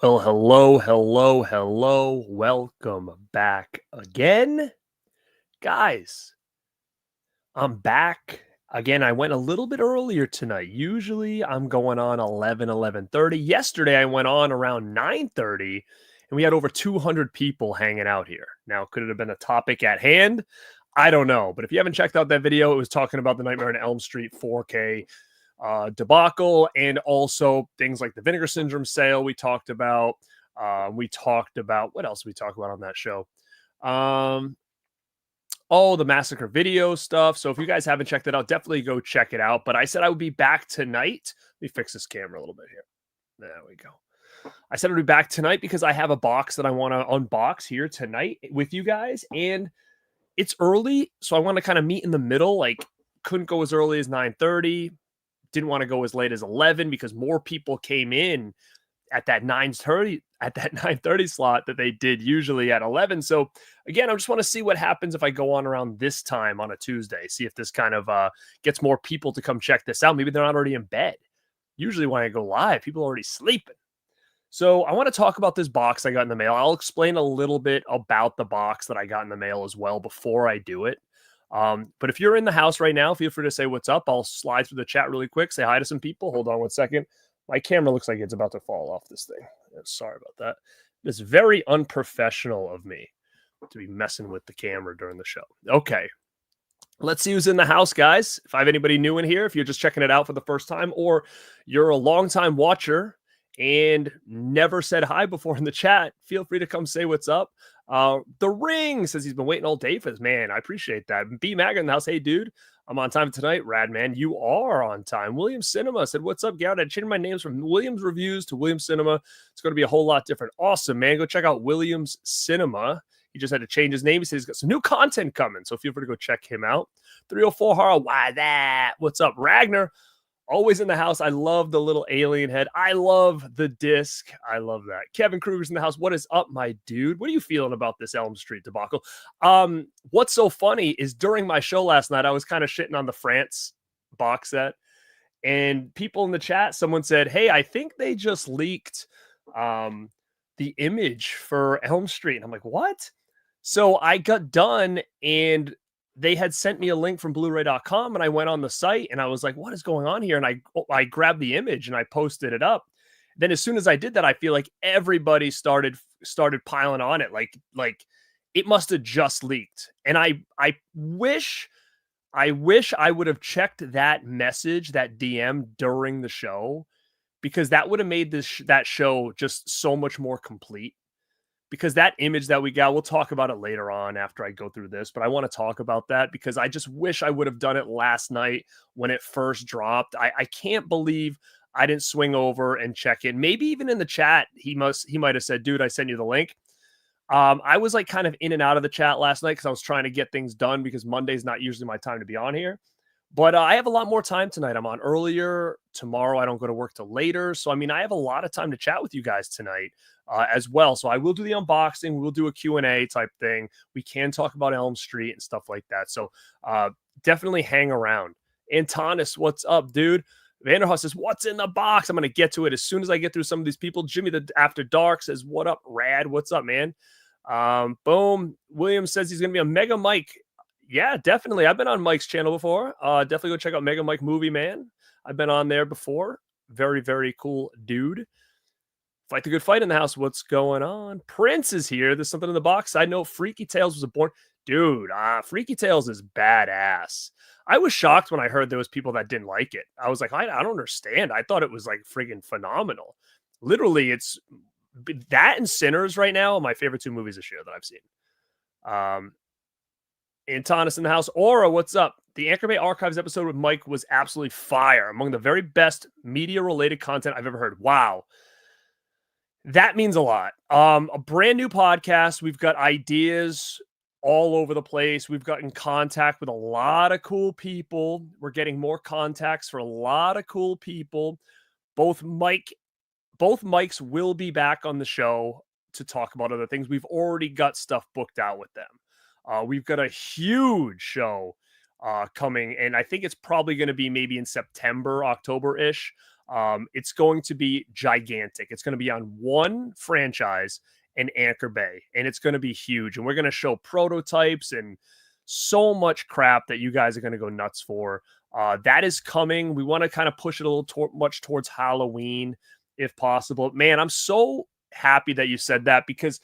Well, hello, hello, hello. Welcome back again. Guys, I'm back. Again, I went a little bit earlier tonight. Usually I'm going on 11:30. Yesterday I went on around 9:30 and we had over 200 people hanging out here. Now, could it have been a topic at hand? I don't know. But if you haven't checked out that video, it was talking about the Nightmare on Elm Street 4K debacle, and also things like the Vinegar Syndrome sale we talked about. We talked about what else did we talk about on that show? Um, all the massacre video stuff. So if you guys haven't checked it out, definitely go check it out. But I said I would be back tonight. Let me fix this camera a little bit here. There we go. I said I'd be back tonight because I have a box that I want to unbox here tonight with you guys. And it's early, so I want to kind of meet in the middle. Like, couldn't go as early as 9:30. Didn't want to go as late as 11 because more people came in at that 9:30 slot that they did usually at 11. So again, I just want to see what happens if I go on around this time on a Tuesday. See if this kind of gets more people to come check this out. Maybe they're not already in bed. Usually when I go live, people are already sleeping. So I want to talk about this box I got in the mail. I'll explain a little bit about the box that I got in the mail as well before I do it. But if you're in the house right now, feel free to say what's up. I'll slide through the chat really quick, say hi to some people. Hold on 1 second. My camera looks like it's about to fall off this thing. Sorry about that. It's very unprofessional of me to be messing with the camera during the show. Okay. Let's see who's in the house, guys. If I have anybody new in here, if you're just checking it out for the first time, or you're a longtime watcher and never said hi before in the chat, feel free to come say what's up. The Ring says he's been waiting all day for this. Man, I appreciate that. B Magger in the house. Hey, dude, I'm on time tonight. Rad, man. You are on time. Williams Cinema said, what's up, Garrett? I changed my names from Williams Reviews to Williams Cinema. It's going to be a whole lot different. Awesome, man. Go check out Williams Cinema. He just had to change his name. He says he's got some new content coming, so feel free to go check him out. 304 Horror. Why that? What's up, Ragnar? Always in the house. I love the little alien head. I love the disc. I love that. Kevin Kruger's in the house. What is up, my dude? What are you feeling about this Elm Street debacle? What's so funny is during my show last night, I was kind of shitting on the France box set. And people in the chat, someone said, hey, I think they just leaked the image for Elm Street. And I'm like, what? So I got done and they had sent me a link from Blu-ray.com, and I went on the site and I was like, what is going on here? And I grabbed the image and I posted it up. Then as soon as I did that, I feel like everybody started piling on it. Like it must have just leaked. And I wish I would have checked that message, that DM during the show, because that would have made that show just so much more complete. Because that image that we got, we'll talk about it later on after I go through this, but I want to talk about that because I just wish I would have done it last night when it first dropped. I can't believe I didn't swing over and check it. Maybe even in the chat, he might have said, dude, I sent you the link. I was like kind of in and out of the chat last night because I was trying to get things done because Monday's not usually my time to be on here. But I have a lot more time tonight. I'm on earlier. Tomorrow, I don't go to work till later. So, I mean, I have a lot of time to chat with you guys tonight as well. So I will do the unboxing. We'll do a Q&A type thing. We can talk about Elm Street and stuff like that. So definitely hang around. Antonis, what's up, dude? Vanderhoff says, what's in the box? I'm going to get to it as soon as I get through some of these people. Jimmy the After Dark says, what up, Rad? What's up, man? Boom. William says he's going to be a Mega Mike. Yeah, definitely. I've been on Mike's channel before. Definitely go check out Mega Mike Movie Man. I've been on there before. Very, very cool dude. Fight the Good Fight in the house. What's going on? Prince is here. There's something in the box. I know Freaky Tales was a born... Dude, Freaky Tales is badass. I was shocked when I heard there was people that didn't like it. I was like, I don't understand. I thought it was like friggin' phenomenal. Literally, it's... That and Sinners right now are my favorite two movies this year that I've seen. Antonis in the house. Aura, what's up? The Anchor Bay Archives episode with Mike was absolutely fire. Among the very best media-related content I've ever heard. Wow. That means a lot. A brand new podcast. We've got ideas all over the place. We've got in contact with a lot of cool people. We're getting more contacts for a lot of cool people. Both Mikes will be back on the show to talk about other things. We've already got stuff booked out with them. We've got a huge show coming, and I think it's probably going to be maybe in September, October-ish. It's going to be gigantic. It's going to be on one franchise in Anchor Bay, and it's going to be huge. And we're going to show prototypes and so much crap that you guys are going to go nuts for. That is coming. We want to kind of push it a little much towards Halloween, if possible. Man, I'm so happy that you said that, because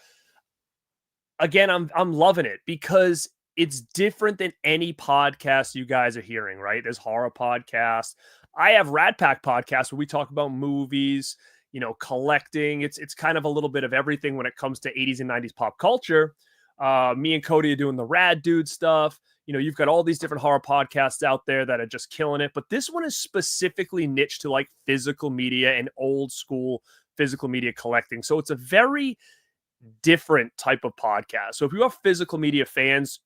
again, I'm loving it, because it's different than any podcast you guys are hearing, right? There's horror podcasts. I have Radpack podcasts where we talk about movies, collecting. It's kind of a little bit of everything when it comes to 80s and 90s pop culture. Me and Cody are doing the Rad Dude stuff. You've got all these different horror podcasts out there that are just killing it. But this one is specifically niched to like physical media and old school physical media collecting. So it's a very different type of podcast. So if you are physical media fans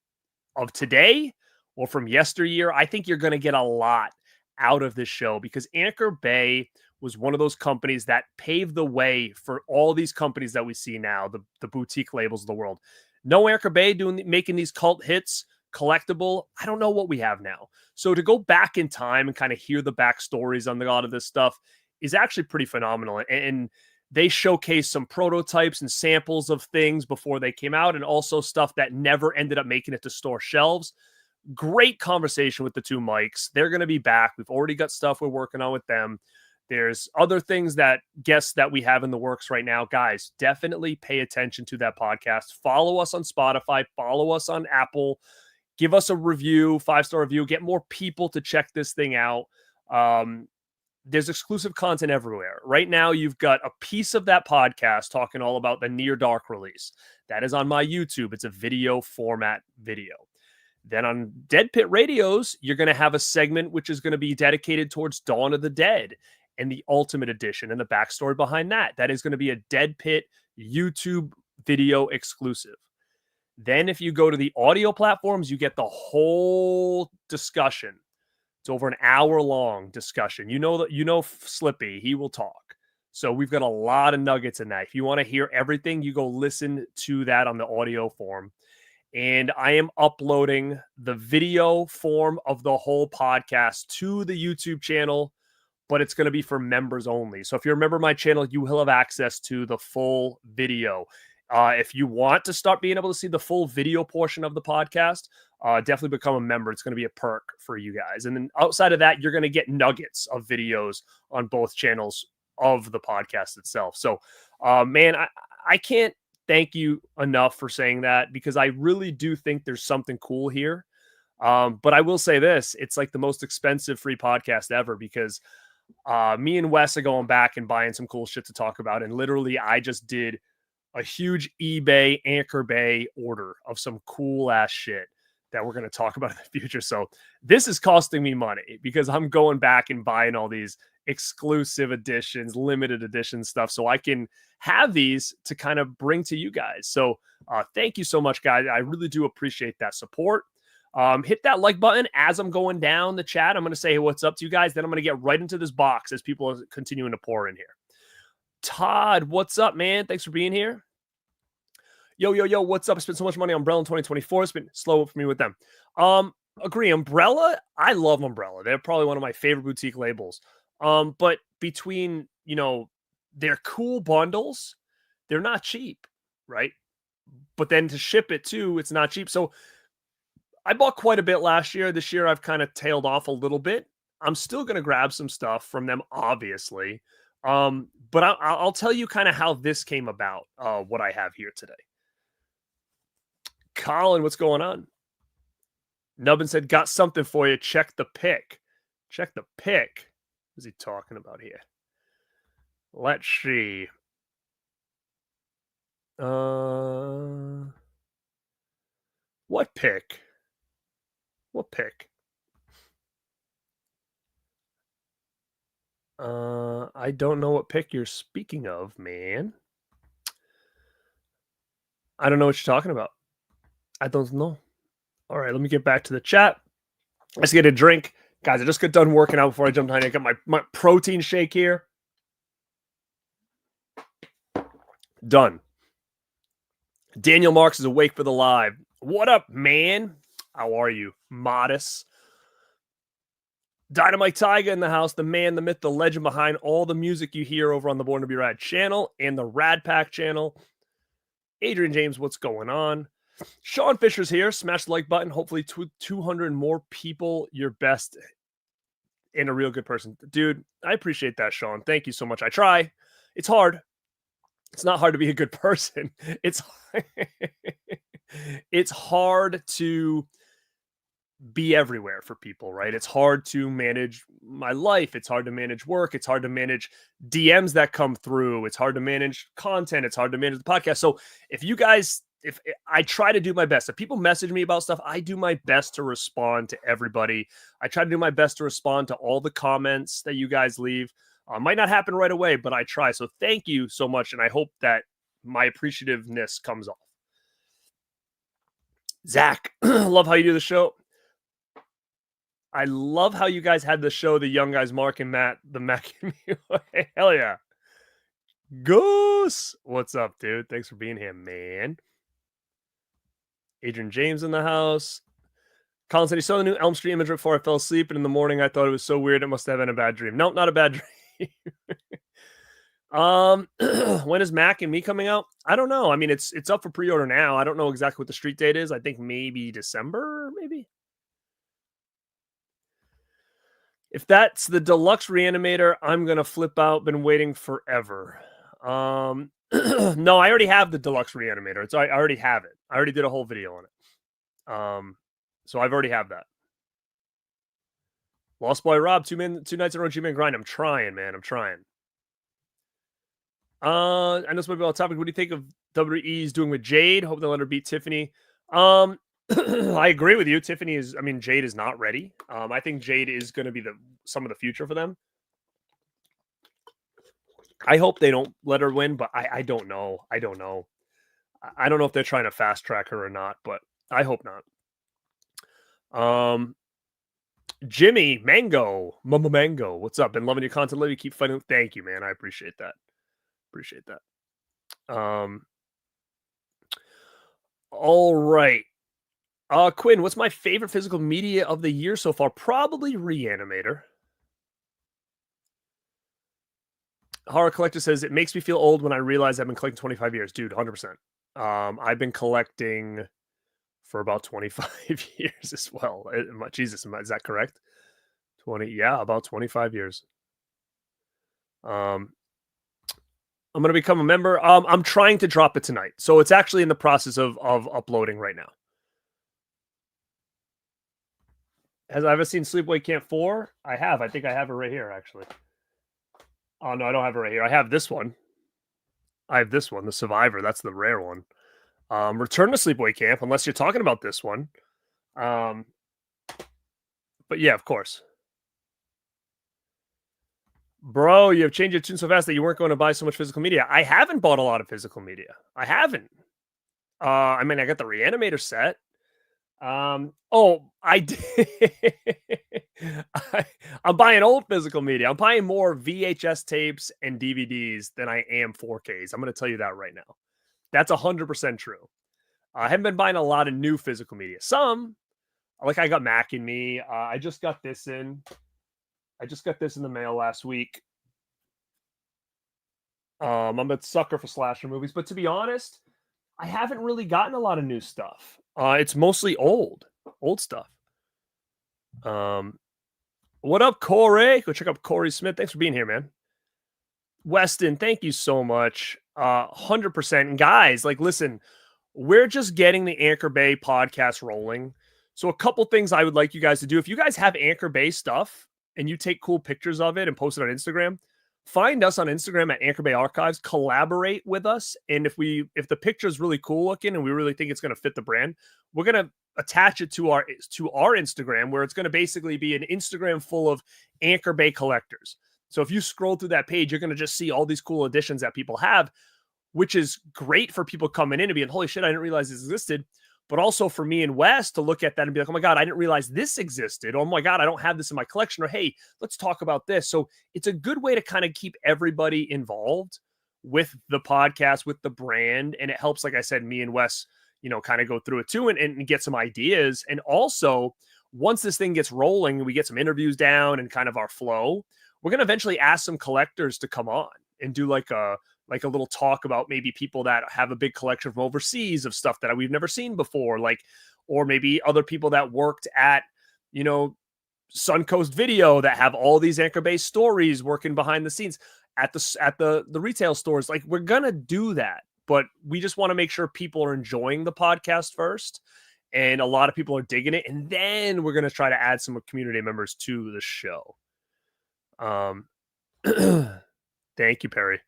of today or from yesteryear, I think you're going to get a lot out of this show, because Anchor Bay was one of those companies that paved the way for all these companies that we see now, the boutique labels of the world. No Anchor Bay making these cult hits, collectible. I don't know what we have now. So to go back in time and kind of hear the backstories on a lot of this stuff is actually pretty phenomenal. And they showcase some prototypes and samples of things before they came out, and also stuff that never ended up making it to store shelves. Great conversation with the two Mikes. They're going to be back. We've already got stuff we're working on with them. There's other things guests that we have in the works right now. Guys, definitely pay attention to that podcast. Follow us on Spotify. Follow us on Apple. Give us a review, 5-star review. Get more people to check this thing out. There's exclusive content everywhere. Right now, you've got a piece of that podcast talking all about the Near Dark release. That is on my YouTube. It's a video format video. Then on Dead Pit Radios, you're going to have a segment which is going to be dedicated towards Dawn of the Dead and the Ultimate Edition and the backstory behind that. That is going to be a Dead Pit YouTube video exclusive. Then if you go to the audio platforms, you get the whole discussion. It's over an hour-long discussion. Slippy, he will talk. So we've got a lot of nuggets in that. If you want to hear everything, you go listen to that on the audio form. And I am uploading the video form of the whole podcast to the YouTube channel, but it's going to be for members only. So if you're a member of my channel, you will have access to the full video. If you want to start being able to see the full video portion of the podcast, definitely become a member. It's going to be a perk for you guys. And then outside of that, you're going to get nuggets of videos on both channels of the podcast itself. So, man, I can't thank you enough for saying that, because I really do think there's something cool here. But I will say this, it's like the most expensive free podcast ever, because me and Wes are going back and buying some cool shit to talk about. And literally, I just did a huge eBay Anchor Bay order of some cool ass shit that we're going to talk about in the future. So this is costing me money, because I'm going back and buying all these exclusive editions, limited edition stuff, so I can have these to kind of bring to you guys. So thank you so much, guys. I really do appreciate that support. Hit that like button as I'm going down the chat. I'm going to say what's up to you guys. Then I'm going to get right into this box as people are continuing to pour in here. Todd, what's up, man? Thanks for being here. Yo, what's up? I spent so much money on Umbrella in 2024. It's been slow for me with them. Agree. Umbrella, I love Umbrella. They're probably one of my favorite boutique labels. But between, their cool bundles, they're not cheap, right? But then to ship it too, it's not cheap. So I bought quite a bit last year. This year, I've kind of tailed off a little bit. I'm still going to grab some stuff from them, obviously. But I'll tell you kind of how this came about, what I have here today. Colin, what's going on? Nubbin said, got something for you. Check the pic. Check the pic. What is he talking about here? Let's see. What pic? What pic? I don't know what pic you're speaking of, man. I don't know what you're talking about. I don't know. All right, let me get back to the chat. Let's get a drink. Guys, I just got done working out before I jumped on. I got my protein shake here. Done. Daniel Marks is awake for the live. What up, man? How are you? Modest. Dynamite Tiger in the house, the man, the myth, the legend behind all the music you hear over on the Born to Be Rad channel and the Radpack channel. Adrian James, what's going on? Sean Fisher's here. Smash the like button. Hopefully 200 more people. Your best and a real good person. Dude, I appreciate that, Sean. Thank you so much. I try. It's hard. It's not hard to be a good person. It's hard to be everywhere for people, right? It's hard to manage my life. It's hard to manage work. It's hard to manage DMs that come through. It's hard to manage content. It's hard to manage the podcast. So if I try to do my best, if people message me about stuff, I do my best to respond to everybody. I try to do my best to respond to all the comments that you guys leave. Might not happen right away, but I try. So thank you so much. And I hope that my appreciativeness comes off. Zach, love how you do the show. I love how you guys had the show, the young guys, Mark and Matt, the Mac and me. Hell yeah. Goose. What's up, dude? Thanks for being here, man. Adrian James in the house. Colin said he saw the new Elm St image before I fell asleep, and in the morning I thought it was so weird it must have been a bad dream. Nope, not a bad dream. When is Mac and me coming out? I don't know. I mean, it's up for pre-order now. I don't know exactly what the street date is. I think maybe December, maybe. If that's the deluxe reanimator, I'm going to flip out. Been waiting forever. No, I already have the deluxe reanimator. I already have it. I already did a whole video on it. So I've already have that. Lost Boy Rob, 2 nights in a row, G-Man grind. I'm trying, man. I'm trying. I know this might be off topic. What do you think of WWE's doing with Jade? Hope they'll let her beat Tiffany. I agree with you. Jade is not ready. I think Jade is going to be some of the future for them. I hope they don't let her win, but I don't know. I don't know if they're trying to fast track her or not, but I hope not. Jimmy Mango, Mama Mango, what's up? Been loving your content lately. Keep fighting. Thank you, man. I appreciate that. All right. Quinn, what's my favorite physical media of the year so far? Probably Reanimator. Horror Collector says, it makes me feel old when I realize I've been collecting 25 years. Dude, 100%. I've been collecting for about 25 years as well. Jesus, is that correct? 20, yeah, about 25 years. I'm going to become a member. I'm trying to drop it tonight. So it's actually in the process of uploading right now. Has I ever seen Sleepaway Camp 4? I have. I think I have it right here, actually. Oh, no, I don't have it right here. I have this one. The Survivor. That's the rare one. Return to Sleepaway Camp, unless you're talking about this one. But yeah, of course. Bro, you have changed your tune so fast that you weren't going to buy so much physical media. I haven't bought a lot of physical media. I haven't. I got the Reanimator set. I did. I'm buying old physical media. I'm buying more VHS tapes and DVDs than I am 4Ks. I'm going to tell you that right now. That's 100% true. I haven't been buying a lot of new physical media. Some, like I got Mac and Me. I just got this in. The mail last week. I'm a sucker for slasher movies, but to be honest, I haven't really gotten a lot of new stuff. It's mostly old stuff. What up, Corey? Go check out Corey Smith. Thanks for being here, man. Weston, thank you so much. 100%. And guys, listen, we're just getting the Anchor Bay podcast rolling. So a couple things I would like you guys to do. If you guys have Anchor Bay stuff and you take cool pictures of it and post it on Instagram, find us on Instagram at Anchor Bay Archives, collaborate with us. And if the picture is really cool looking and we really think it's going to fit the brand, we're going to attach it to our Instagram, where it's going to basically be an Instagram full of Anchor Bay collectors. So if you scroll through that page, you're going to just see all these cool additions that people have, which is great for people coming in and being, holy shit, I didn't realize this existed. But also for me and Wes to look at that and be like, oh my God, I didn't realize this existed. Oh my God, I don't have this in my collection. Or, hey, let's talk about this. So it's a good way to kind of keep everybody involved with the podcast, with the brand. And it helps, like I said, me and Wes, kind of go through it too and get some ideas. And also once this thing gets rolling and we get some interviews down and kind of our flow, we're going to eventually ask some collectors to come on and do like a little talk about maybe people that have a big collection from overseas of stuff that we've never seen before, like, or maybe other people that worked at, Suncoast Video that have all these anchor-based stories working behind the scenes at the retail stores. Like, we're gonna do that, but we just want to make sure people are enjoying the podcast first, and a lot of people are digging it, and then we're gonna try to add some community members to the show. Thank you, Perry.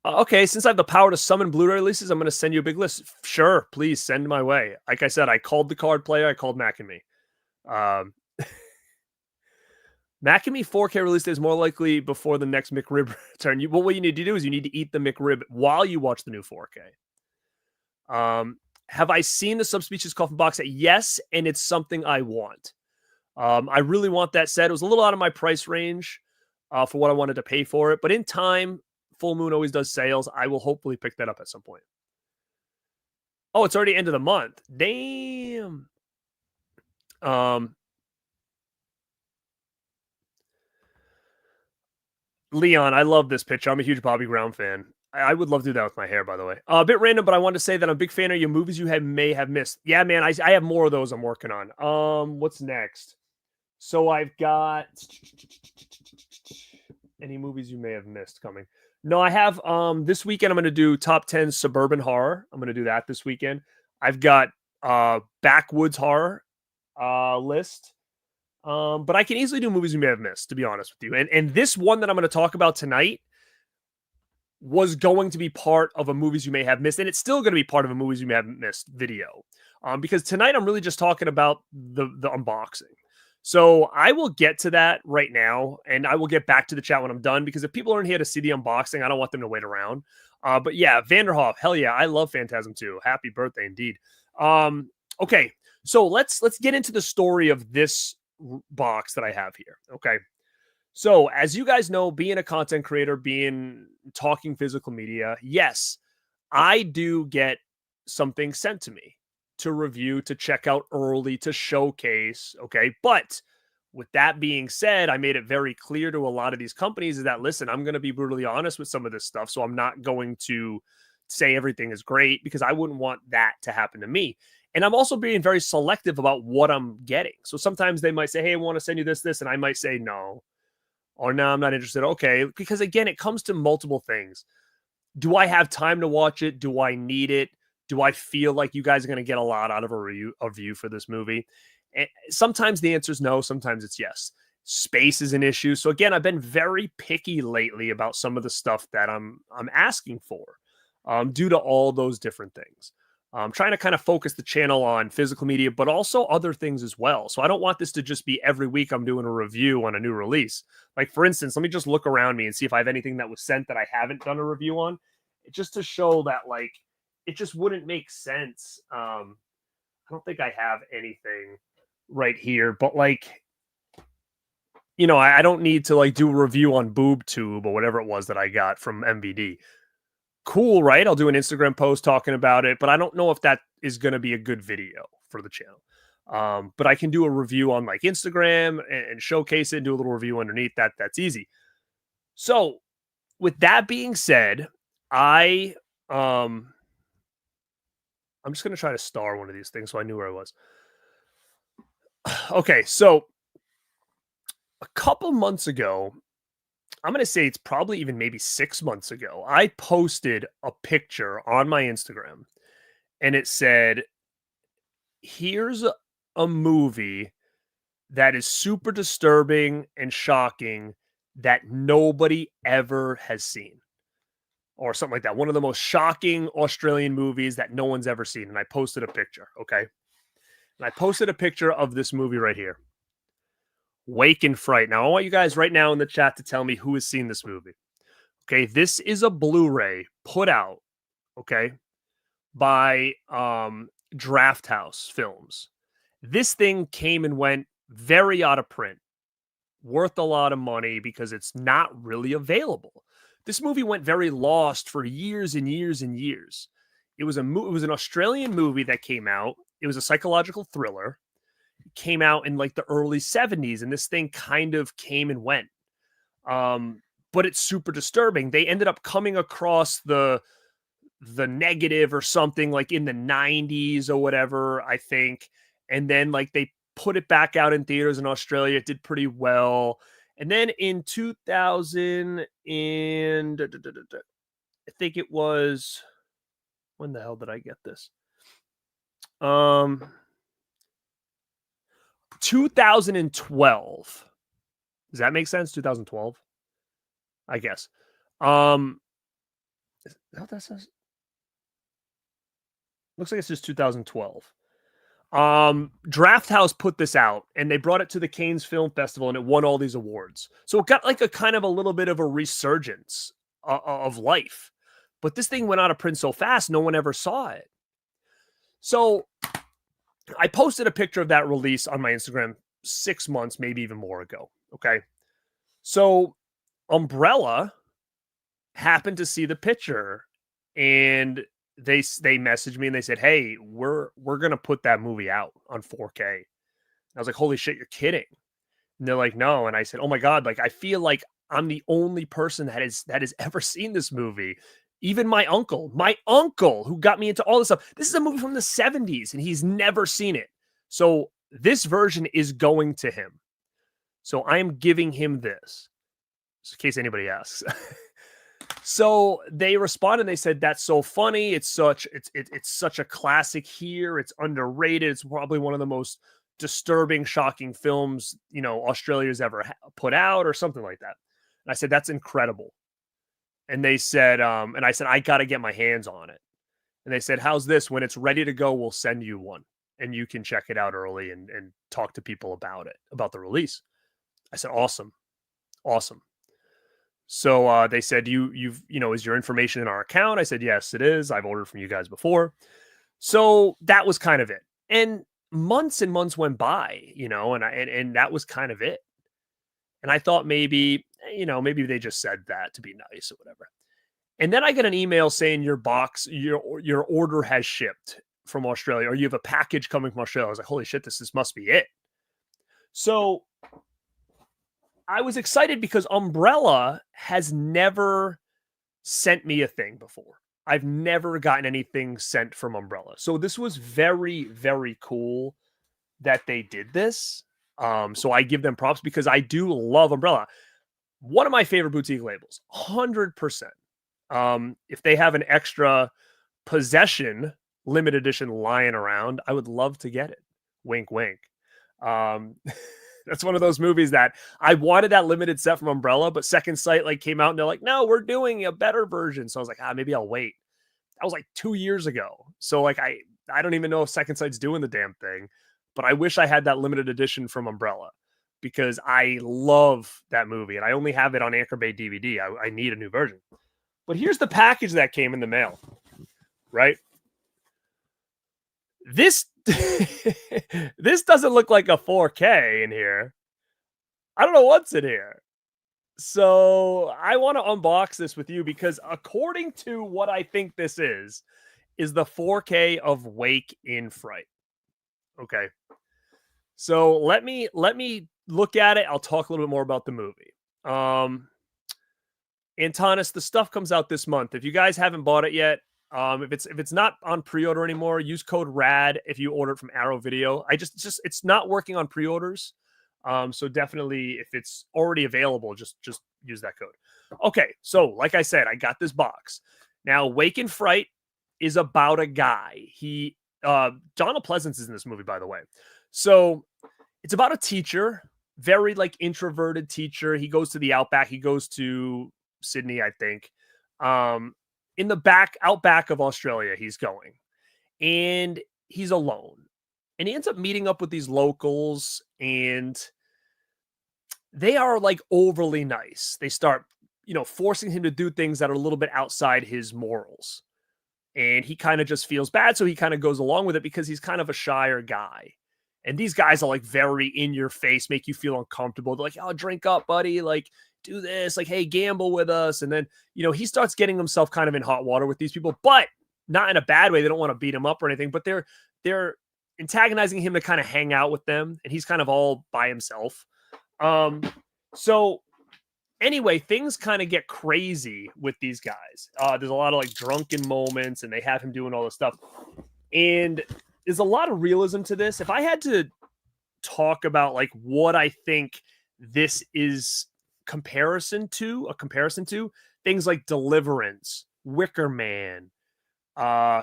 Okay, since I have the power to summon Blu-ray releases, I'm going to send you a big list. Sure, please send my way. Like I said, I called the card player. I called Mac and Me. Mac and Me 4K release day is more likely before the next McRib return. What you need to do is you need to eat the McRib while you watch the new 4K. Have I seen the Subspecies Coffin box set? Yes, and it's something I want. I really want that set. It was a little out of my price range for what I wanted to pay for it, but in time, Full Moon always does sales. I will hopefully pick that up at some point. Oh, it's already end of the month. Damn. Leon, I love this picture. I'm a huge Bobby Brown fan. I would love to do that with my hair, by the way. A bit random, but I wanted to say that I'm a big fan of your movies you may have missed. Yeah, man, I have more of those I'm working on. What's next? So I've got any movies you may have missed coming. No, I have this weekend I'm going to do top 10 suburban horror. I'm going to do that this weekend. I've got backwoods horror list. But I can easily do movies you may have missed, to be honest with you. And this one that I'm going to talk about tonight was going to be part of a movies you may have missed, and it's still going to be part of a movies you may have missed video. Because tonight I'm really just talking about the unboxing. So I will get to that right now, and I will get back to the chat when I'm done, because if people aren't here to see the unboxing, I don't want them to wait around. But yeah, Vanderhoff, hell yeah, I love Phantasm 2. Happy birthday indeed. Okay, so let's get into the story of this box that I have here. Okay, so as you guys know, being a content creator, talking physical media, yes, I do get something sent to me to review, to check out early, to showcase. Okay. But with that being said, I made it very clear to a lot of these companies is that, listen, I'm going to be brutally honest with some of this stuff. So I'm not going to say everything is great, because I wouldn't want that to happen to me. And I'm also being very selective about what I'm getting. So sometimes they might say, hey, I want to send you this, and I might say no, or no, I'm not interested. Okay. Because again, it comes to multiple things. Do I have time to watch it? Do I need it? Do I feel like you guys are going to get a lot out of a review for this movie? And sometimes the answer is no. Sometimes it's yes. Space is an issue. So again, I've been very picky lately about some of the stuff that I'm asking for, due to all those different things. I'm trying to kind of focus the channel on physical media, but also other things as well. So I don't want this to just be every week I'm doing a review on a new release. Like, for instance, let me just look around me and see if I have anything that was sent that I haven't done a review on, just to show that, like, it just wouldn't make sense. I don't think I have anything right here, but like, I don't need to like do a review on BoobTube or whatever it was that I got from MVD. Cool, right? I'll do an Instagram post talking about it, but I don't know if that is going to be a good video for the channel. But I can do a review on like Instagram and showcase it and do a little review underneath that. That's easy. So with that being said, I'm just going to try to star one of these things so I knew where I was. Okay, so a couple months ago, I'm going to say it's probably even maybe 6 months ago, I posted a picture on my Instagram, and it said, here's a movie that is super disturbing and shocking that nobody ever has seen, or something like that. One of the most shocking Australian movies that no one's ever seen. And I posted a picture. Okay. And I posted a picture of this movie right here. Wake and Fright. Now I want you guys right now in the chat to tell me who has seen this movie. Okay. This is a Blu-ray put out, okay, by Draft House Films. This thing came and went very out of print, worth a lot of money because it's not really available. This movie went very lost for years and years and years. It was an Australian movie that came out. It was a psychological thriller. It came out in like the early 70s, and this thing kind of came and went. But it's super disturbing. They ended up coming across the negative or something like in the 90s or whatever, I think. And then like they put it back out in theaters in Australia. It did pretty well. And then in 2000 and I think it was, when the hell did I get this? 2012. Does that make sense? 2012, I guess. Oh, that says, looks like it's just 2012. Draft House put this out, and they brought it to the Cannes Film Festival, and it won all these awards. So it got like a kind of a little bit of a resurgence of life. But this thing went out of print so fast, no one ever saw it. So I posted a picture of that release on my Instagram 6 months, maybe even more ago. Okay. So Umbrella happened to see the picture, and they messaged me and they said, "Hey, we're going to put that movie out on 4K." And I was like, "Holy shit, you're kidding." And they're like, "No." And I said, "Oh my God, like I feel like I'm the only person that has ever seen this movie. Even my uncle who got me into all this stuff. This is a movie from the 70s and he's never seen it. So this version is going to him. So I am giving him this, just in case anybody asks." So they responded and they said, "That's so funny. It's such a classic here. It's underrated. It's probably one of the most disturbing, shocking films, Australia's ever put out," or something like that. And I said, "That's incredible." And they said, and I said, "I got to get my hands on it." And they said, "How's this? When it's ready to go, we'll send you one and you can check it out early and talk to people about it, about the release." I said, "Awesome. Awesome." So they said, is your information in our account?" I said, "Yes, it is. I've ordered from you guys before." So that was kind of it. And months went by, and that was kind of it. And I thought maybe they just said that to be nice or whatever. And then I get an email saying your order has shipped from Australia, or you have a package coming from Australia. I was like, "Holy shit, this must be it." So I was excited because Umbrella has never sent me a thing before. I've never gotten anything sent from Umbrella. So this was very, very cool that they did this. So I give them props because I do love Umbrella. One of my favorite boutique labels, 100%. If they have an extra Possession limited edition lying around, I would love to get it. Wink, wink. That's one of those movies that I wanted that limited set from Umbrella, but Second Sight came out and they're like, "No, we're doing a better version." So I was like, maybe I'll wait. That was like 2 years ago. So I don't even know if Second Sight's doing the damn thing, but I wish I had that limited edition from Umbrella because I love that movie and I only have it on Anchor Bay DVD. I need a new version. But here's the package that came in the mail, right? This this doesn't look like a 4K in here. I don't know what's in here. So I want to unbox this with you because according to what I think this is the 4K of Wake in Fright. Okay. So let me look at it. I'll talk a little bit more about the movie. Antonis, the stuff comes out this month. If you guys haven't bought it yet, if it's not on pre-order anymore, use code RAD if you order it from Arrow Video. It's not working on pre-orders. So definitely if it's already available, just use that code. Okay, so like I said, I got this box. Now, Wake in Fright is about a guy. Donald Pleasance is in this movie, by the way. So it's about a teacher, very introverted teacher. He goes to the Outback. He goes to Sydney, I think. In the outback of Australia, he's going. And he's alone. And he ends up meeting up with these locals, and they are overly nice. They start, forcing him to do things that are a little bit outside his morals. And he kind of just feels bad. So he kind of goes along with it because he's kind of a shyer guy. And these guys are very in your face, make you feel uncomfortable. They're like, "Oh, drink up, buddy. Do this. Hey, gamble with us." And then, he starts getting himself kind of in hot water with these people, but not in a bad way. They don't want to beat him up or anything, but they're antagonizing him to kind of hang out with them, and he's kind of all by himself. So anyway, things kind of get crazy with these guys. There's a lot of like drunken moments, and they have him doing all this stuff. And there's a lot of realism to this. If I had to talk about like what I think this is a comparison to things like Deliverance, Wicker Man,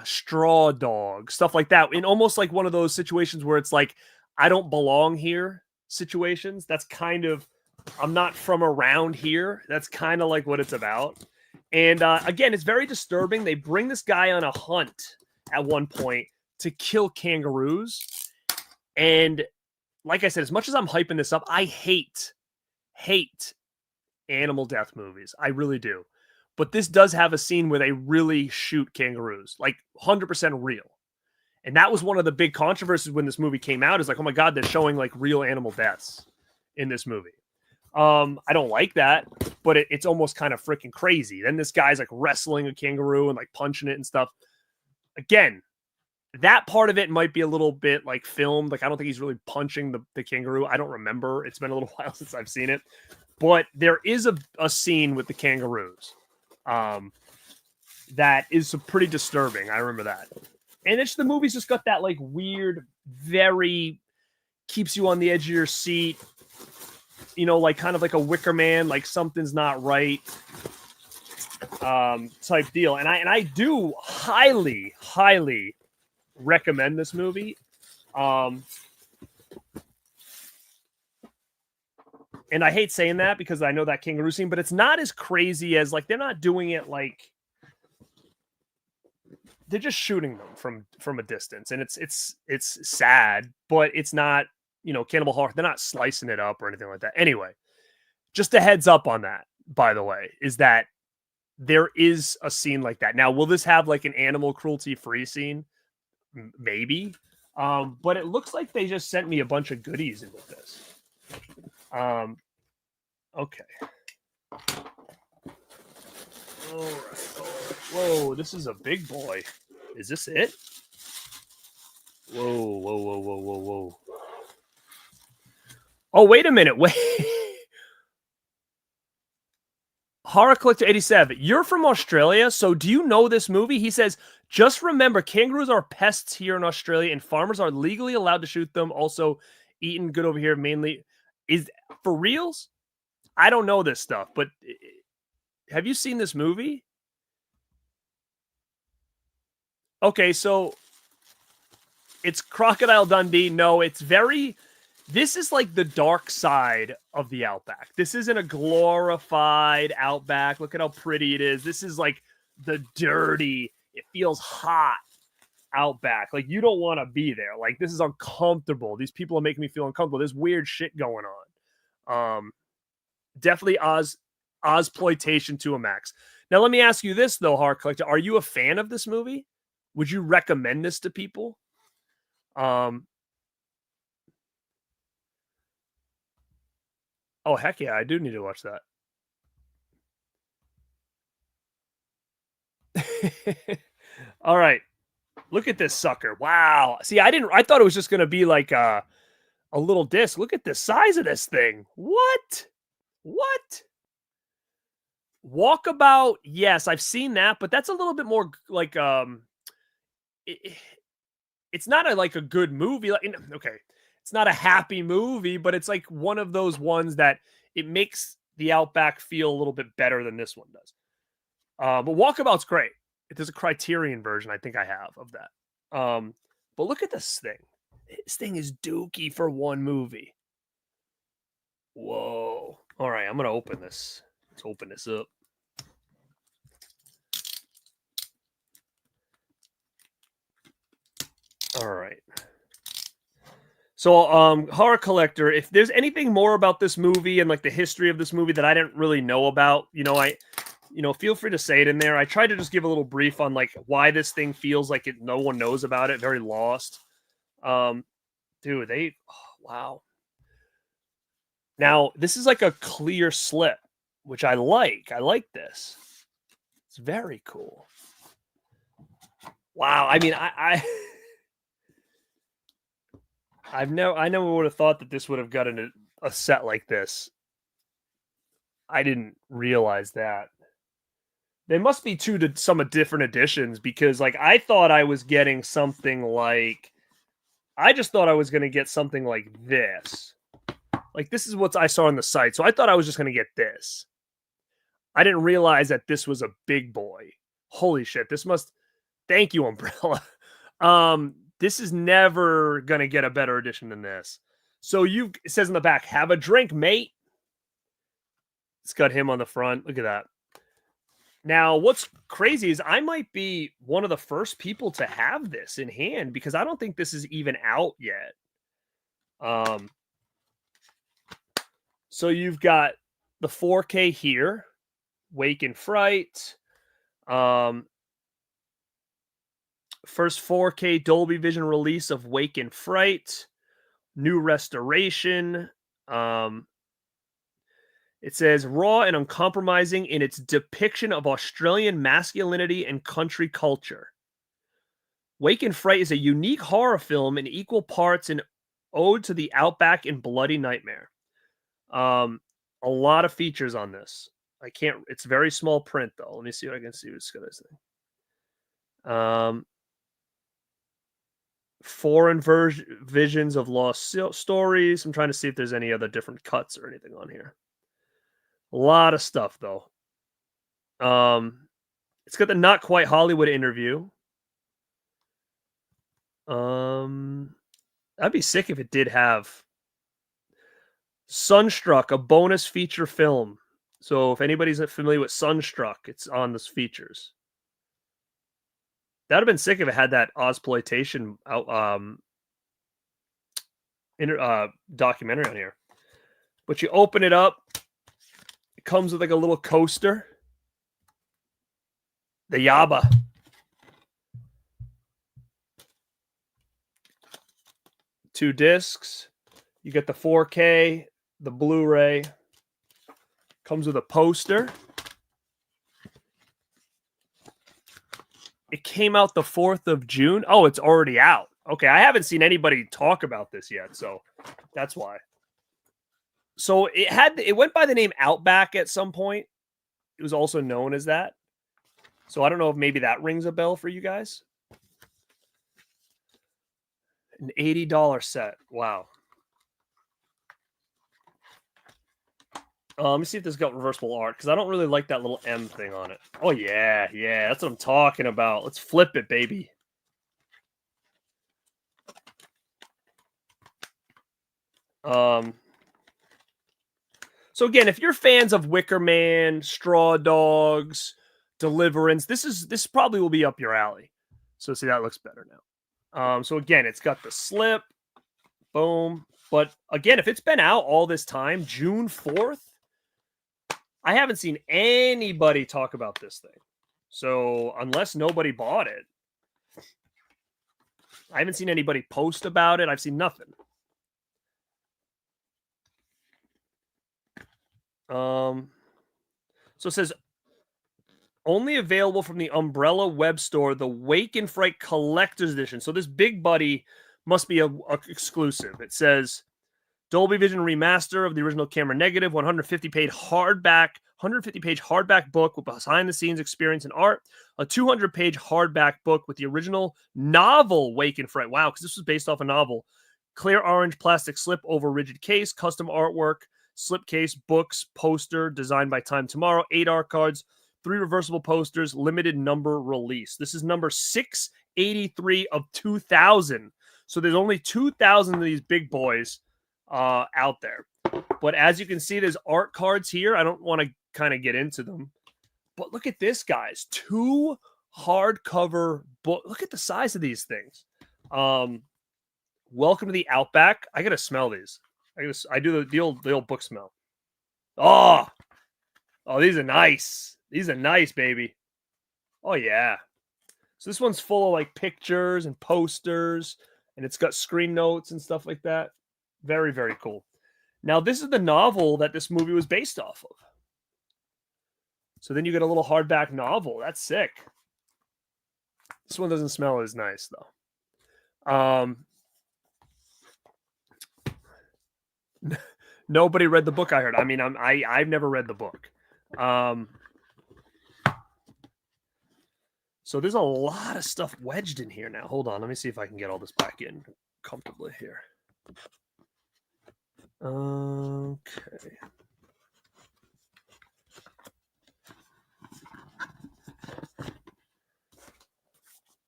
Straw Dog, stuff like that, in almost like one of those situations where it's like, I don't belong here situations. That's kind of, I'm not from around here. That's kind of like what it's about. And again, it's very disturbing. They bring this guy on a hunt at one point to kill kangaroos. And like I said, as much as I'm hyping this up, I hate animal death movies. I really do. But this does have a scene where they really shoot kangaroos, like 100% real. And that was one of the big controversies when this movie came out, is like, oh my God, they're showing like real animal deaths in this movie. I don't like that, but it's almost kind of freaking crazy. Then this guy's like wrestling a kangaroo and like punching it and stuff. Again, that part of it might be a little bit like filmed. Like, I don't think he's really punching the kangaroo. I don't remember. It's been a little while since I've seen it. But there is a scene with the kangaroos that is pretty disturbing. I remember that. And the movie's just got that like weird, very keeps you on the edge of your seat, you know, like kind of like a Wicker Man, like something's not right type deal. And I do highly recommend this movie. And I hate saying that because I know that kangaroo scene, but it's not as crazy as like, they're not doing it like, they're just shooting them from a distance, and it's sad, but it's not, you know, cannibal horror. They're not slicing it up or anything like that. Anyway, just a heads up on that, by the way, is that there is a scene like that. Now, will this have like an animal cruelty free scene? Maybe. But it looks like they just sent me a bunch of goodies in with this. Okay. All right. Whoa, this is a big boy. Is this it? Whoa. Oh, wait a minute. Wait. Horror Collector 87. You're from Australia, so do you know this movie? He says, just remember, kangaroos are pests here in Australia, and farmers are legally allowed to shoot them. Also, eaten good over here, mainly. Is for reals? I don't know this stuff, but have you seen this movie? Okay, so it's Crocodile Dundee. No, it's very... This is like the dark side of the Outback. This isn't a glorified Outback. Look at how pretty it is. This is like the dirty, it feels hot Outback. Like, you don't want to be there. Like, this is uncomfortable. These people are making me feel uncomfortable. There's weird shit going on. Definitely Ozploitation to a max. Now, let me ask you this, though, Horror Collector. Are you a fan of this movie? Would you recommend this to people? Oh, heck yeah, I do need to watch that. All right. Look at this sucker. Wow. See, I thought it was just going to be like a little disc. Look at the size of this thing. What? Walkabout. Yes, I've seen that, but that's a little bit more like, it's not a good movie. Like, okay, it's not a happy movie, but it's like one of those ones that it makes the Outback feel a little bit better than this one does. But Walkabout's great. There's a Criterion version I think I have of that. But look at this thing. This thing is dookie for one movie. Whoa. All right, I'm going to open this. Let's open this up. All right. So, Horror Collector, if there's anything more about this movie and like the history of this movie that I didn't really know about, feel free to say it in there. I tried to just give a little brief on like why this thing feels like no one knows about it. Very lost. Dude, wow. Now, this is like a clear slip, which I like. I like this. It's very cool. Wow. I mean, I I never would have thought that this would have gotten a set like this. I didn't realize that. They must be some different editions because, like, I thought I was getting something like. I just thought I was going to get something like this. Like, this is what I saw on the site. So I thought I was just going to get this. I didn't realize that this was a big boy. Holy shit. Thank you, Umbrella. This is never going to get a better edition than this. So it says in the back, have a drink, mate. It's got him on the front. Look at that. Now, what's crazy is I might be one of the first people to have this in hand because I don't think this is even out yet. So you've got the 4K here, Wake and Fright. First 4K Dolby Vision release of Wake and Fright. New restoration. It says raw and uncompromising in its depiction of Australian masculinity and country culture. Wake and Fright is a unique horror film in equal parts an ode to the outback and bloody nightmare. A lot of features on this. It's very small print though. Let me see if I can see what's got this thing. Foreign visions of lost stories. I'm trying to see if there's any other different cuts or anything on here. A lot of stuff though. It's got the Not Quite Hollywood interview. I'd be sick if it did have Sunstruck, a bonus feature film. So if anybody's familiar with Sunstruck, it's on those features. That'd have been sick if it had that Ozploitation documentary on here. But you open it up, it comes with like a little coaster. The Yaba. Two discs. You get the 4K, the Blu-ray. Comes with a poster. It came out the 4th of June. Oh, it's already out. Okay, I haven't seen anybody talk about this yet, so that's why. So it went by the name Outback at some point. It was also known as that. So I don't know if maybe that rings a bell for you guys. An $80 set. Wow. Let me see if this got reversible art because I don't really like that little M thing on it. Oh, yeah. Yeah, that's what I'm talking about. Let's flip it, baby. So again, if you're fans of Wicker Man, Straw Dogs, Deliverance, this probably will be up your alley. So see, that looks better now. So again, it's got the slip. Boom. But again, if it's been out all this time, June 4th, I haven't seen anybody talk about this thing. So unless nobody bought it, I haven't seen anybody post about it. I've seen nothing. So it says only available from the Umbrella web store, the Wake and Fright Collector's Edition. So this big buddy must be a exclusive. It says Dolby Vision remaster of the original camera negative, 150-page hardback book with behind-the-scenes experience and art, a 200-page hardback book with the original novel Wake and Fright. Wow, because this was based off a novel. Clear orange plastic slip over rigid case, custom artwork, slipcase, books, poster designed by Time Tomorrow, 8 art cards, 3 reversible posters, limited number release. This is number 683 of 2,000. So there's only 2,000 of these big boys out there. But as you can see, there's art cards here. I don't want to kind of get into them. But look at this, guys. 2 hardcover book. Look at the size of these things. Welcome to the Outback. I got to smell these. I do the old book smell. Oh, these are nice. These are nice, baby. Oh, yeah. So this one's full of like pictures and posters, and it's got screen notes and stuff like that. Very, very cool. Now, this is the novel that this movie was based off of. So then you get a little hardback novel. That's sick. This one doesn't smell as nice, though. Nobody read the book, I heard. I mean, I've never read the book. So there's a lot of stuff wedged in here now. Hold on, let me see if I can get all this back in comfortably here. Okay.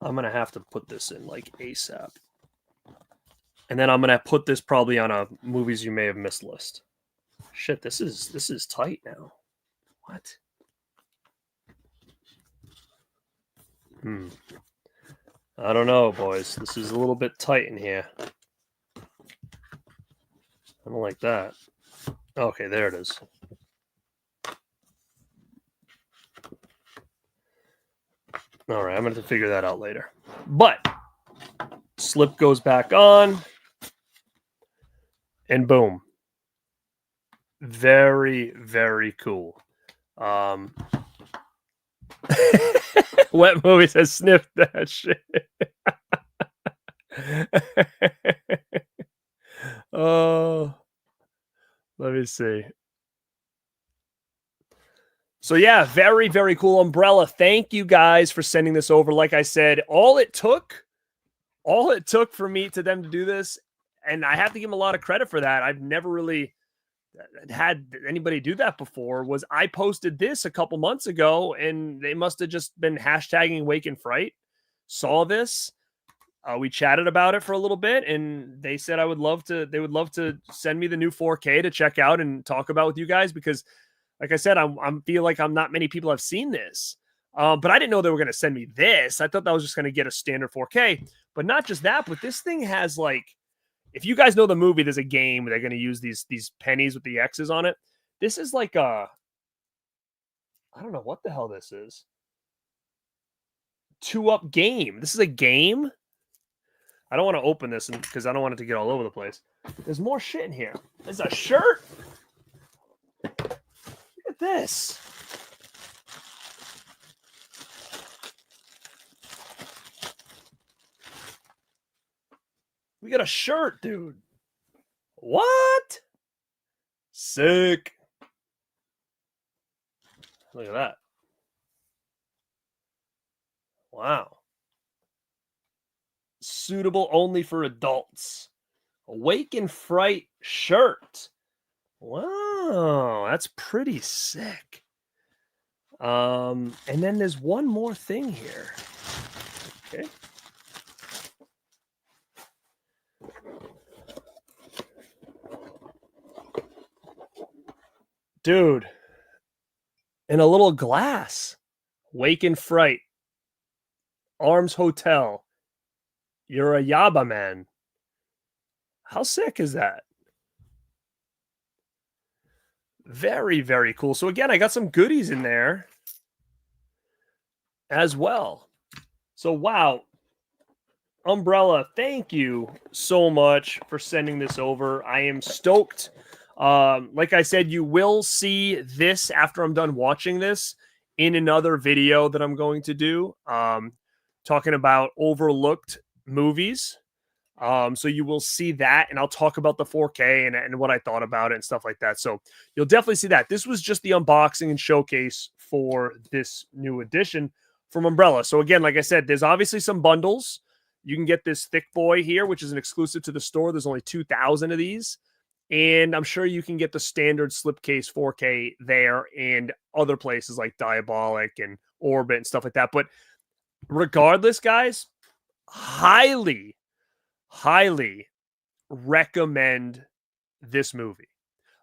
I'm going to have to put this in like ASAP. And then I'm going to put this probably on a movies you may have missed list. Shit, this is tight now. What? I don't know, boys. This is a little bit tight in here. I don't like that. Okay, there it is. All right, I'm going to have to figure that out later. But slip goes back on. And boom. Very, very cool. Wet Movie says sniff that shit. Oh, let me see. So yeah, very, very cool. Umbrella, thank you guys for sending this over. Like I said, all it took for me to them to do this, and I have to give them a lot of credit for that. I've never really had anybody do that before. Was I posted this a couple months ago, and they must have just been hashtagging Wake and Fright, saw this. We chatted about it for a little bit, and they said they would love to send me the new 4K to check out and talk about with you guys, because like I said, I feel like not many people have seen this. But I didn't know they were going to send me this. I thought that was just going to get a standard 4K. But not just that, but this thing has like, if you guys know the movie, there's a game where they're going to use these pennies with the X's on it. This is like I don't know what the hell this is. 2-up game. This is a game. I don't want to open this because I don't want it to get all over the place. There's more shit in here. There's a shirt. Look at this. We got a shirt, dude. What? Sick. Look at that. Wow. Suitable only for adults. Awake and Fright shirt. Wow, that's pretty sick. And then there's one more thing here. Okay. Dude, in a little glass. Wake and Fright. Arms Hotel. You're a Yaba man. How sick is that? Very, very cool. So again, I got some goodies in there as well. So wow. Umbrella, thank you so much for sending this over. I am stoked. Like I said, you will see this after I'm done watching this in another video that I'm going to do, talking about overlooked movies. So you will see that, and I'll talk about the 4K and what I thought about it and stuff like that. So you'll definitely see that. This was just the unboxing and showcase for this new edition from Umbrella. So again, like I said, there's obviously some bundles. You can get this thick boy here, which is an exclusive to the store. There's only 2,000 of these. And I'm sure you can get the standard slipcase 4K there and other places like Diabolic and Orbit and stuff like that. But regardless, guys, highly recommend this movie.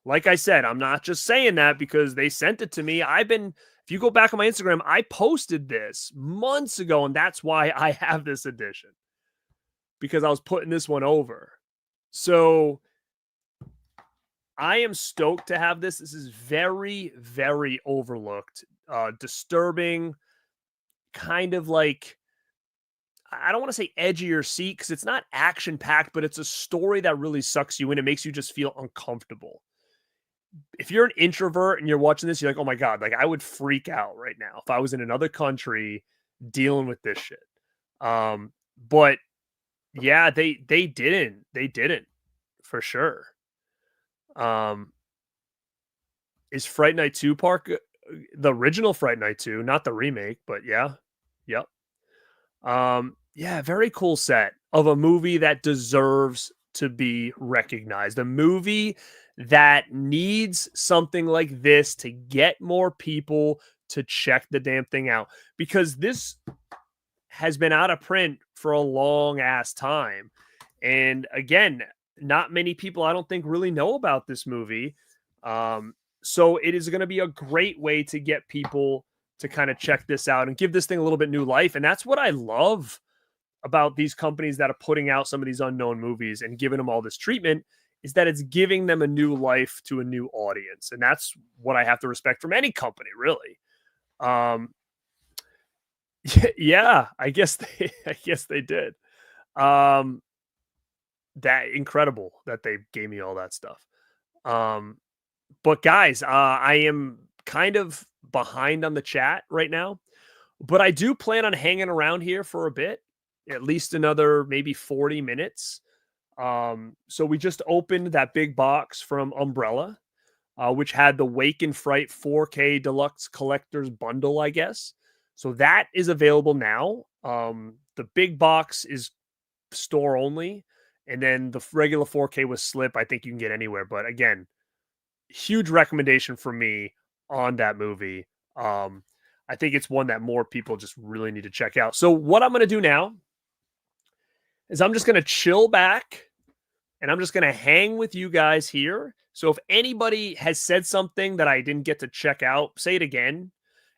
Like I said, I'm not just saying that because they sent it to me. If you go back on my Instagram, I posted this months ago, and that's why I have this edition, because I was putting this one over. So I am stoked to have this. This is very, very overlooked, disturbing, kind of like, I don't want to say edge of your seat because it's not action packed, but it's a story that really sucks you in. It makes you just feel uncomfortable. If you're an introvert and you're watching this, you're like, oh my God, like I would freak out right now if I was in another country dealing with this shit. But yeah, they didn't for sure. Um, is Fright Night 2 the original Fright Night 2, not the remake, but yeah. Yep. Yeah, very cool set of a movie that deserves to be recognized. A movie that needs something like this to get more people to check the damn thing out, because this has been out of print for a long ass time. And again, not many people I don't think really know about this movie. Um, so it is going to be a great way to get people to kind of check this out and give this thing a little bit new life. And that's what I love about these companies that are putting out some of these unknown movies and giving them all this treatment, is that it's giving them a new life to a new audience. And that's what I have to respect from any company, really. Um, yeah, I guess they did. Um, that incredible that they gave me all that stuff. Um, but guys, I am kind of behind on the chat right now, but I do plan on hanging around here for a bit, at least another maybe 40 minutes. So we just opened that big box from Umbrella, which had the Wake and Fright 4K Deluxe Collector's Bundle, I guess. So that is available now. The big box is store only, and then the regular 4K with slip, I think you can get anywhere. But again, huge recommendation for me on that movie. I think it's one that more people just really need to check out. So what I'm going to do now is I'm just going to chill back and I'm just going to hang with you guys here. So if anybody has said something that I didn't get to check out, say it again,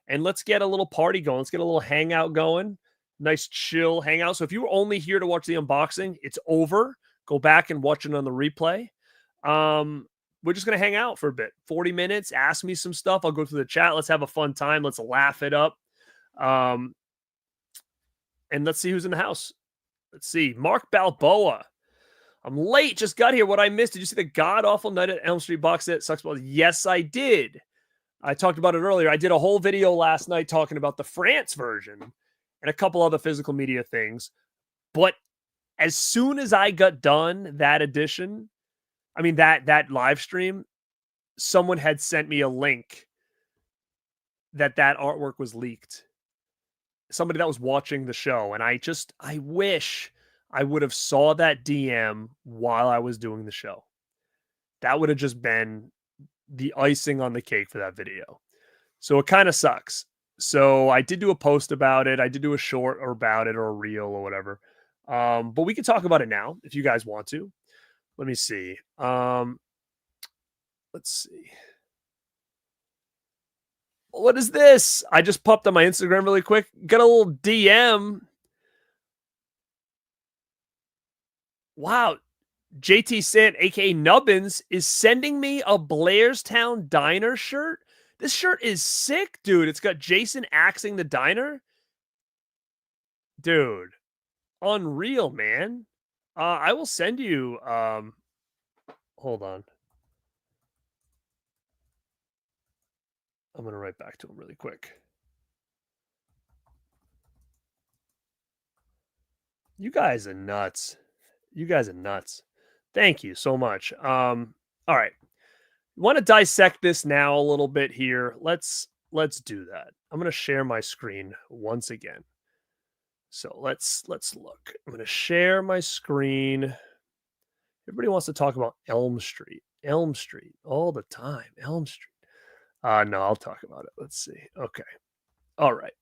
and let's get a little party going. Let's get a little hangout going. Nice chill hangout. So if you were only here to watch the unboxing, it's over. Go back and watch it on the replay. We're just going to hang out for a bit, 40 minutes. Ask me some stuff. I'll go through the chat. Let's have a fun time. Let's laugh it up. And let's see who's in the house. Let's see. Mark Balboa. I'm late. Just got here. What I missed. Did you see the god awful Night at Elm Street box set? Sucks balls. Yes, I did. I talked about it earlier. I did a whole video last night talking about the France version and a couple other physical media things. But as soon as I got done that edition, that live stream, someone had sent me a link that artwork was leaked. Somebody that was watching the show. And I wish I would have saw that DM while I was doing the show. That would have just been the icing on the cake for that video. So it kind of sucks. So I did do a post about it. I did do a short or about it or a reel or whatever. But we can talk about it now if you guys want to. Let me see. Let's see. What is this? I just popped on my Instagram really quick. Got a little DM. Wow. JT Sant, aka Nubbins, is sending me a Blairstown Diner shirt. This shirt is sick, dude. It's got Jason axing the diner. Dude, unreal, man. I will send you. Hold on. I'm gonna write back to him really quick. You guys are nuts. You guys are nuts. Thank you so much. All right. Want to dissect this now a little bit here. Let's do that. I'm going to share my screen once again. So let's look. I'm going to share my screen. Everybody wants to talk about Elm Street all the time. Elm Street. No, I'll talk about it. Let's see. Okay. All right.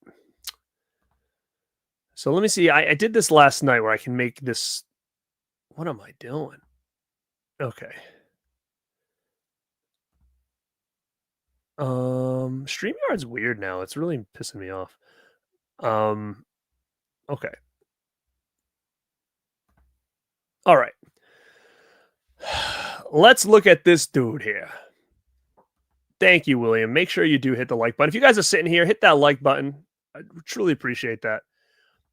So let me see. I did this last night where I can make this. What am I doing? Okay. StreamYard's weird now. It's really pissing me off. Okay. All right. Let's look at this dude here. Thank you, William. Make sure you do hit the like button. If you guys are sitting here, hit that like button. I truly appreciate that.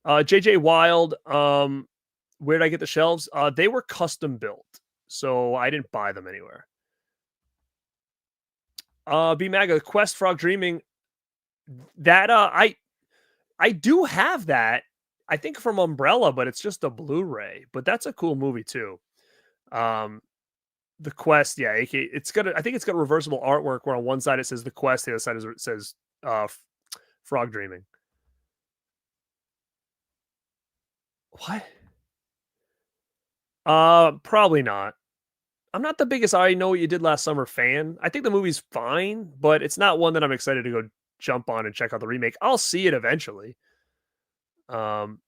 JJ Wild, where did I get the shelves? They were custom built, so I didn't buy them anywhere. B Maga, Quest Frog Dreaming. That I do have that. I think from Umbrella, but it's just a Blu-ray. But that's a cool movie too. The Quest, yeah, it's got I think it's got reversible artwork where on one side it says The Quest, the other side it says Frog Dreaming. What? Probably not. I'm not the biggest I Know What You Did Last Summer fan. I think the movie's fine, but it's not one that I'm excited to go jump on and check out the remake. I'll see it eventually. Um,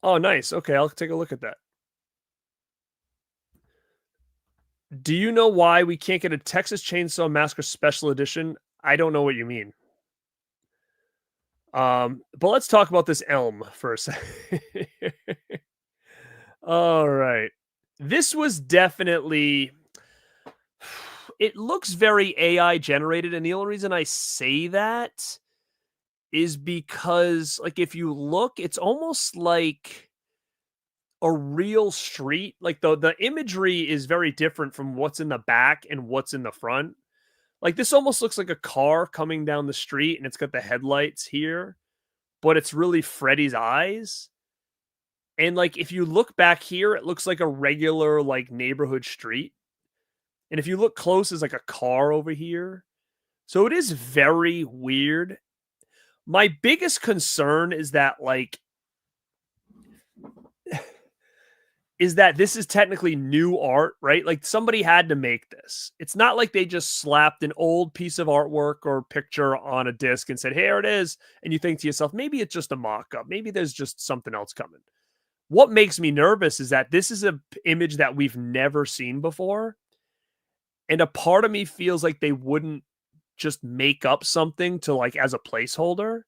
oh, nice. Okay, I'll take a look at that. Do you know why we can't get a Texas Chainsaw Massacre Special Edition? I don't know what you mean. But let's talk about this Elm for a second. All right. This was definitely it looks very AI generated, and the only reason I say that is because, like, if you look, it's almost like a real street. Like, the imagery is very different from what's in the back and what's in the front. Like, this almost looks like a car coming down the street, and it's got the headlights here, but it's really Freddy's eyes. And, like, if you look back here, it looks like a regular, like, neighborhood street. And if you look close, there's like a car over here. So it is very weird. My biggest concern is that, like, is that this is technically new art, right? Like, somebody had to make this. It's not like they just slapped an old piece of artwork or picture on a disc and said, here it is. And you think to yourself, maybe it's just a mock up. Maybe there's just something else coming. What makes me nervous is that this is an image that we've never seen before. And a part of me feels like they wouldn't just make up something to, like, as a placeholder.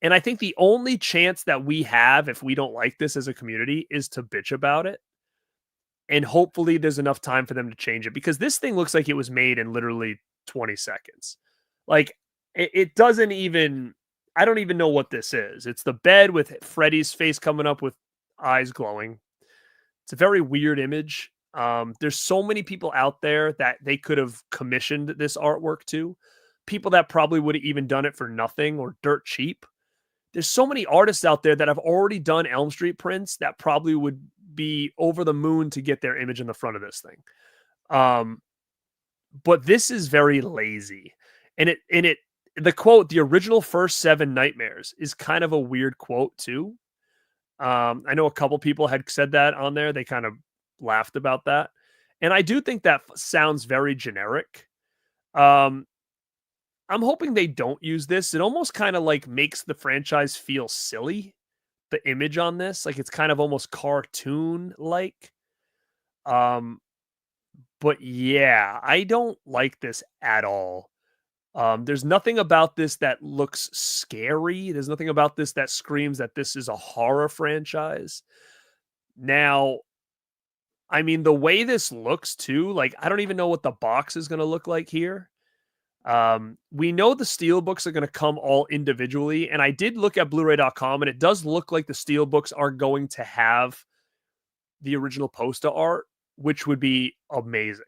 And I think the only chance that we have if we don't like this as a community is to bitch about it. And hopefully there's enough time for them to change it, because this thing looks like it was made in literally 20 seconds. Like, it doesn't even, I don't even know what this is. It's the bed with Freddy's face coming up with eyes glowing. It's a very weird image. There's so many people out there that they could have commissioned this artwork to. People that probably would have even done it for nothing or dirt cheap. There's so many artists out there that have already done Elm Street prints that probably would be over the moon to get their image in the front of this thing. But this is very lazy. And the quote, "The original first 7 nightmares," is kind of a weird quote too. I know a couple people had said that on there. They kind of laughed about that. And I do think that sounds very generic. I'm hoping they don't use this. It almost kind of like makes the franchise feel silly. The image on this, like, it's kind of almost cartoon like. Um, but yeah, I don't like this at all. There's nothing about this that looks scary. There's nothing about this that screams that this is a horror franchise. Now, I mean, the way this looks too, like, I don't even know what the box is going to look like here. We know the steel books are going to come all individually, and I did look at blu-ray.com, and it does look like the steel books are going to have the original poster art, which would be amazing.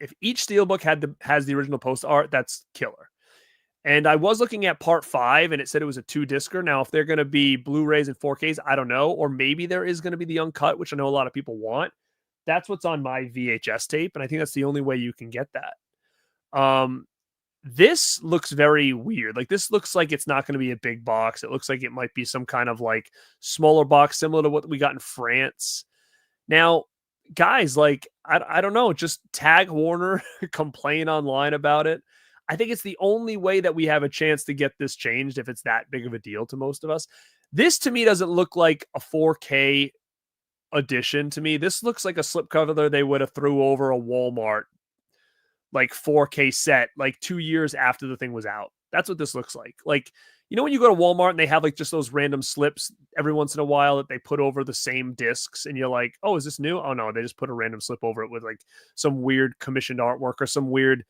If each steelbook has the original poster art, that's killer. And I was looking at part 5, and it said it was a 2-discer. Now, if they're going to be Blu-rays and 4Ks, I don't know. Or maybe there is going to be the uncut, which I know a lot of people want. That's what's on my VHS tape, and I think that's the only way you can get that. This looks very weird. Like, this looks like it's not going to be a big box. It looks like it might be some kind of, like, smaller box, similar to what we got in France. Now, guys, like, I don't know, just tag Warner, complain online about it. I think it's the only way that we have a chance to get this changed if it's that big of a deal to most of us. This, to me, doesn't look like a 4K edition to me. This looks like a slipcover they would have threw over a Walmart, like, 4K set, like, 2 years after the thing was out. That's what this looks like. Like, you know, when you go to Walmart and they have, like, just those random slips every once in a while that they put over the same discs, and you're like, oh, is this new? Oh no, they just put a random slip over it with, like, some weird commissioned artwork or some weird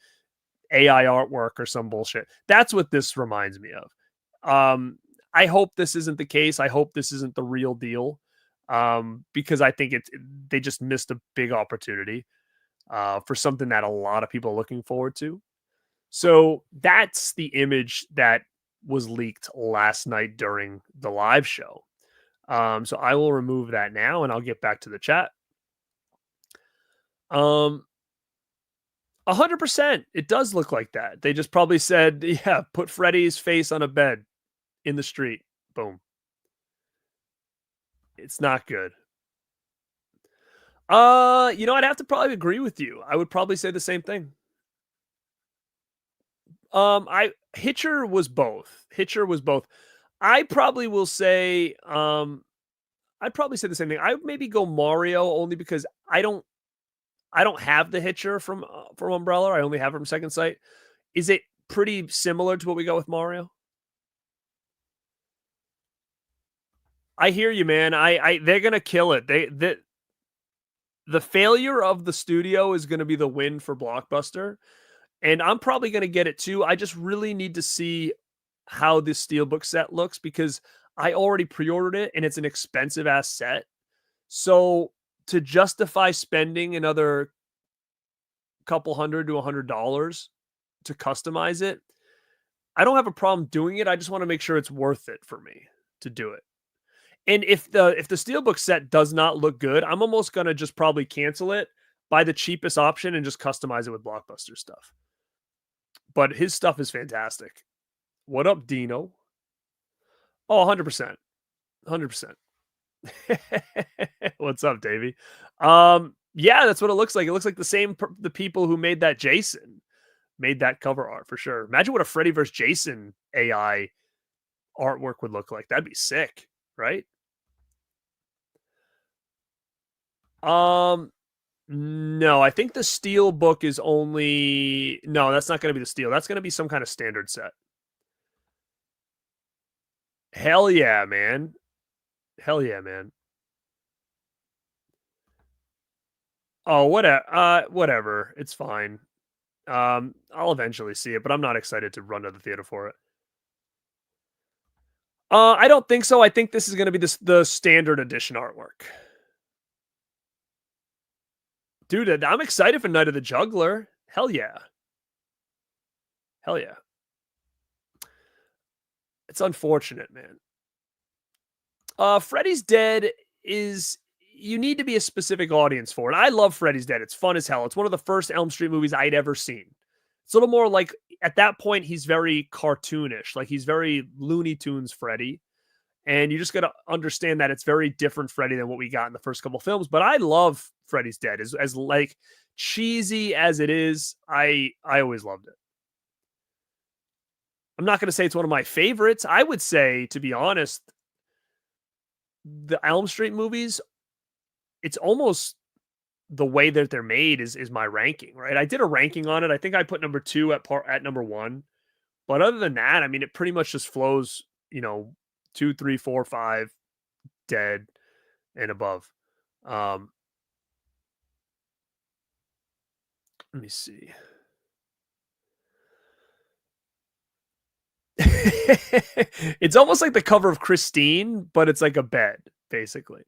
AI artwork or some bullshit. That's what this reminds me of. I hope this isn't the case. I hope this isn't the real deal. Because I think they just missed a big opportunity for something that a lot of people are looking forward to. So that's the image that was leaked last night during the live show. So I will remove that now, and I'll get back to the chat. Um, 100%. It does look like that. They just probably said, yeah, put Freddy's face on a bed in the street. Boom. It's not good. I'd have to probably agree with you. I would probably say the same thing. I Hitcher was both. Hitcher was both. I probably will say, I'd probably say the same thing. I would maybe go Mario only because I don't have the Hitcher from Umbrella. I only have it from Second Sight. Is it pretty similar to what we got with Mario? I hear you, man. I they're gonna kill it. The failure of the studio is gonna be the win for Blockbuster, and I'm probably gonna get it too. I just really need to see how this steelbook set looks because I already pre-ordered it and it's an expensive ass set. So to justify spending another couple hundred to $100 to customize it, I don't have a problem doing it. I just want to make sure it's worth it for me to do it. And if the steelbook set does not look good, I'm almost gonna just probably cancel it, buy the cheapest option, and just customize it with Blockbuster stuff. But his stuff is fantastic. What up, Dino? Oh, 100%. 100%. What's up, Davey? Yeah, that's what it looks like. It looks like the people who made that Jason made that cover art for sure. Imagine what a Freddy vs. Jason AI artwork would look like. That'd be sick, right? Um, no, I think the steel book is only no, that's not going to be the steel. That's going to be some kind of standard set. Hell yeah, man. Hell yeah, man. Oh, whatever. It's fine. I'll eventually see it, but I'm not excited to run to the theater for it. I don't think so. I think this is going to be the standard edition artwork. Dude, I'm excited for Night of the Juggler. Hell yeah. Hell yeah. It's unfortunate, man. Freddy's Dead is you need to be a specific audience for it. I love Freddy's Dead. It's fun as hell. It's one of the first Elm Street movies I'd ever seen. It's a little more like at that point he's very cartoonish, like he's very Looney Tunes Freddy. And you just got to understand that it's very different Freddy than what we got in the first couple films. But I love Freddy's Dead as like cheesy as it is. I always loved it. I'm not going to say it's one of my favorites. I would say, to be honest, the Elm Street movies, it's almost the way that they're made is my ranking, right? I did a ranking on it. I think I put number 2 at number 1. But other than that, I mean, it pretty much just flows, 2, 3, 4, 5, Dead and above. Um, let me see. It's almost like the cover of Christine, but it's like a bed, basically.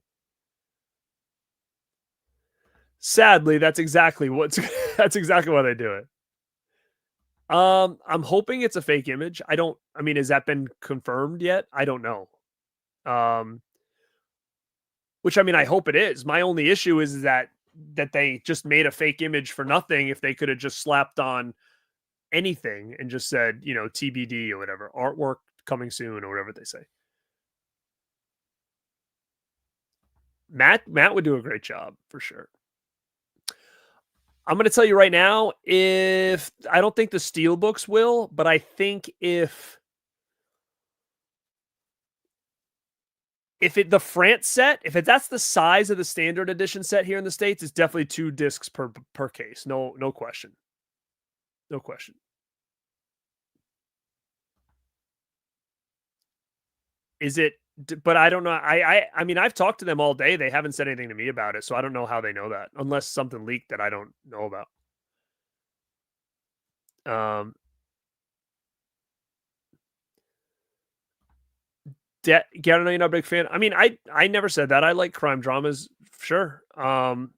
Sadly, that's exactly what's that's exactly why they do it. I'm hoping it's a fake image. I mean, has that been confirmed yet? I don't know. Um, which I mean, I hope it is. My only issue is that they just made a fake image for nothing if they could have just slapped on anything and just said, TBD or whatever, artwork coming soon or whatever they say. Matt would do a great job for sure. I'm going to tell you right now, if I don't think the steel books will, but I think if the France set, that's the size of the standard edition set here in the States, it's definitely 2 discs per case. No question. No question. Is it but I don't know. I mean, I've talked to them all day. They haven't said anything to me about it, so I don't know how they know that unless something leaked that I don't know about. Garrett, I know you're not a big fan. I mean, I never said that. I like crime dramas, sure. Cool,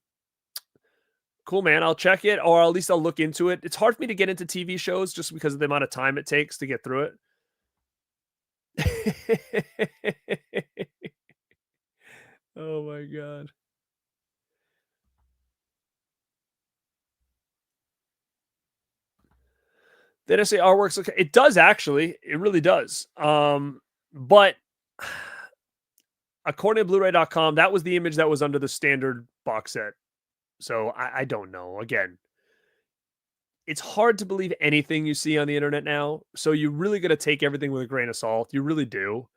man. I'll check it, or at least I'll look into it. It's hard for me to get into TV shows just because of the amount of time it takes to get through it. Oh my god. They just say artwork's okay. It does actually. It really does. But according to Blu-ray.com, that was the image that was under the standard box set. So I don't know. Again, it's hard to believe anything you see on the internet now. So you really got to take everything with a grain of salt. You really do.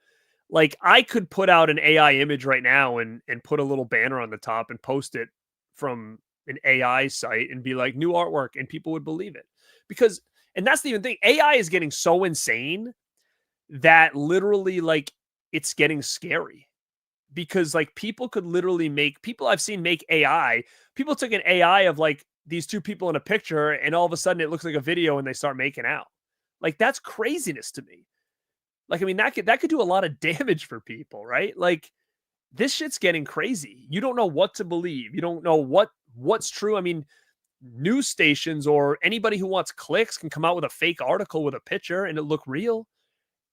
Like I could put out an AI image right now and put a little banner on the top and post it from an AI site and be like new artwork and people would believe it. Because and that's the even thing. AI is getting so insane that literally like it's getting scary. Because like people could literally make people I've seen make AI. People took an AI of like these two people in a picture and all of a sudden it looks like a video and they start making out. Like that's craziness to me. Like I mean that could do a lot of damage for people, right? Like this shit's getting crazy. You don't know what to believe. You don't know what's true. I mean, news stations or anybody who wants clicks can come out with a fake article with a picture and it look real.